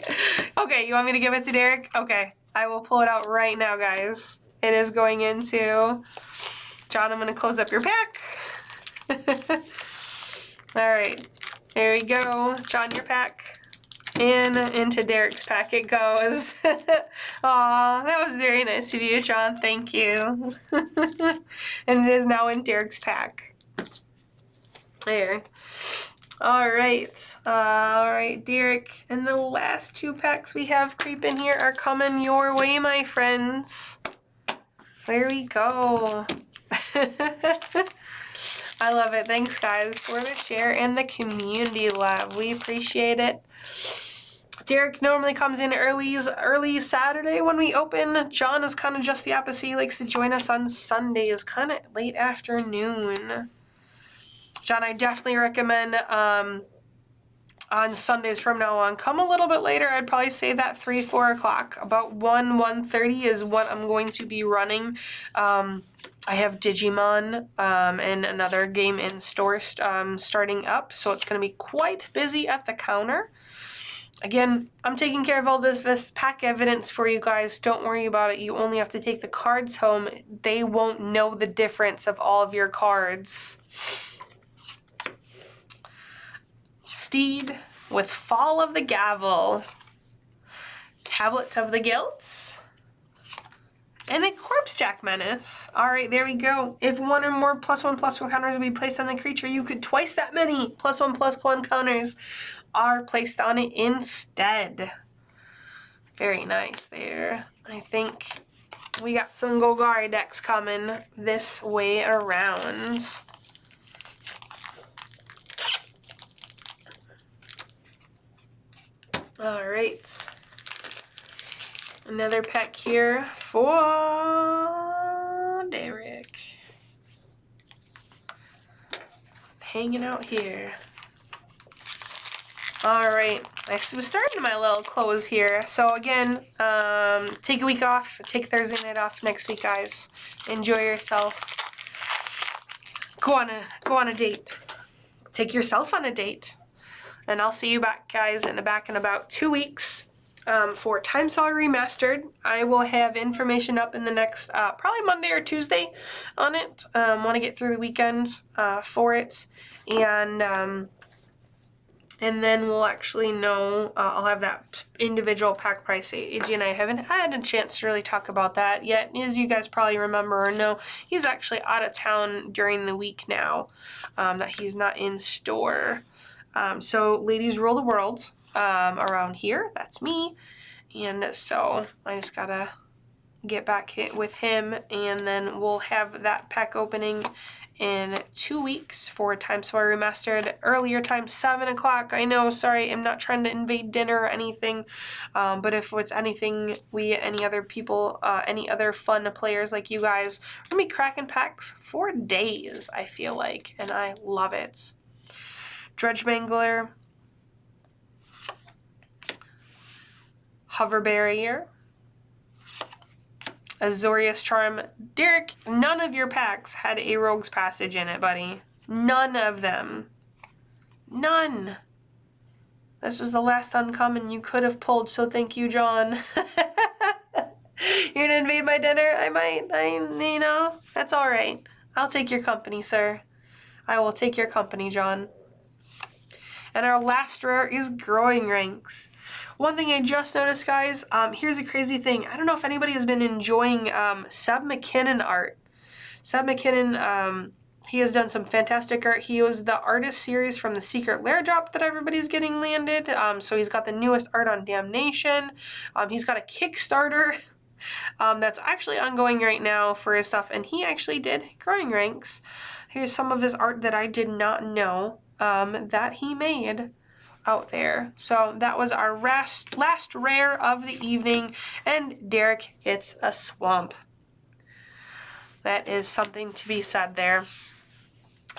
Speaker 2: Okay, you want me to give it to Derek? Okay, I will pull it out right now, guys. It is going into... John, I'm going to close up your pack. All right, there we go. John, your pack. And into Derek's pack it goes. Aw, that was very nice of you, John. Thank you. And it is now in Derek's pack. There. All right, Derek. And the last 2 packs we have creeping here are coming your way, my friends. There we go. I love it. Thanks, guys, for the share and the community love. We appreciate it. Derek normally comes in early Saturday when we open. John is kind of just the opposite. He likes to join us on Sundays, kind of late afternoon. John, I definitely recommend on Sundays from now on. Come a little bit later. I'd probably say that 3, 4 o'clock. About 1:30 is what I'm going to be running. I have Digimon and another game in store starting up, so it's going to be quite busy at the counter. Again, I'm taking care of all this pack evidence for you guys. Don't worry about it. You only have to take the cards home. They won't know the difference of all of your cards. Steed with Fall of the Gavel, Tablet of the Guilts, and a Corpse Jack Menace. All right, there we go. If 1 or more +1/+1 counters will be placed on the creature, you could twice that many +1/+1 counters are placed on it instead. Very nice there. I think we got some Golgari decks coming this way around. All right. Another pack here for Derek. Hanging out here. All right, I was starting my little close here. So again, take a week off. Take Thursday night off next week, guys. Enjoy yourself. Go on a date. Take yourself on a date. And I'll see you back, guys, in about 2 weeks for Time Saga Remastered. I will have information up in the next, probably Monday or Tuesday on it. Want to get through the weekend for it. And then we'll actually know, I'll have that individual pack price. AJ and I haven't had a chance to really talk about that yet. As you guys probably remember or know, he's actually out of town during the week now, that he's not in store. So ladies rule the world around here. That's me. And so I just gotta get back with him, and then we'll have that pack opening in 2 weeks for Time Saga Remastered. Earlier time, 7 o'clock. I know, sorry, I'm not trying to invade dinner or anything, but if it's anything, any other people, any other fun players like you guys, we're gonna be cracking packs for days, I feel like, and I love it. Dredge Mangler, Hover Barrier, Azorius Charm. Derek, none of your packs had a Rogue's Passage in it, buddy. None of them. None. This was the last uncommon you could have pulled, so thank you, John. You're gonna invade my dinner? I might. You know, that's all right. I'll take your company, sir. I will take your company, John. And our last rare is Growing Ranks. One thing I just noticed, guys, here's a crazy thing. I don't know if anybody has been enjoying Seb McKinnon art. Seb McKinnon, he has done some fantastic art. He was the artist series from the Secret Lair drop that everybody's getting landed. So he's got the newest art on Damnation. He's got a Kickstarter that's actually ongoing right now for his stuff. And he actually did Growing Ranks. Here's some of his art that I did not know that he made out there. So that was our last rare of the evening. And Derek, it's a swamp. That is something to be said there.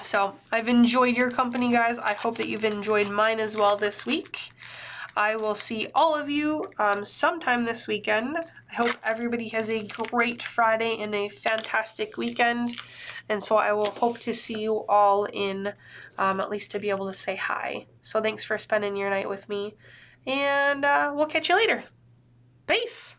Speaker 2: So I've enjoyed your company, guys. I hope that you've enjoyed mine as well this week. I will see all of you sometime this weekend. I hope everybody has a great Friday and a fantastic weekend. And so I will hope to see you all in, at least to be able to say hi. So thanks for spending your night with me. And we'll catch you later. Peace.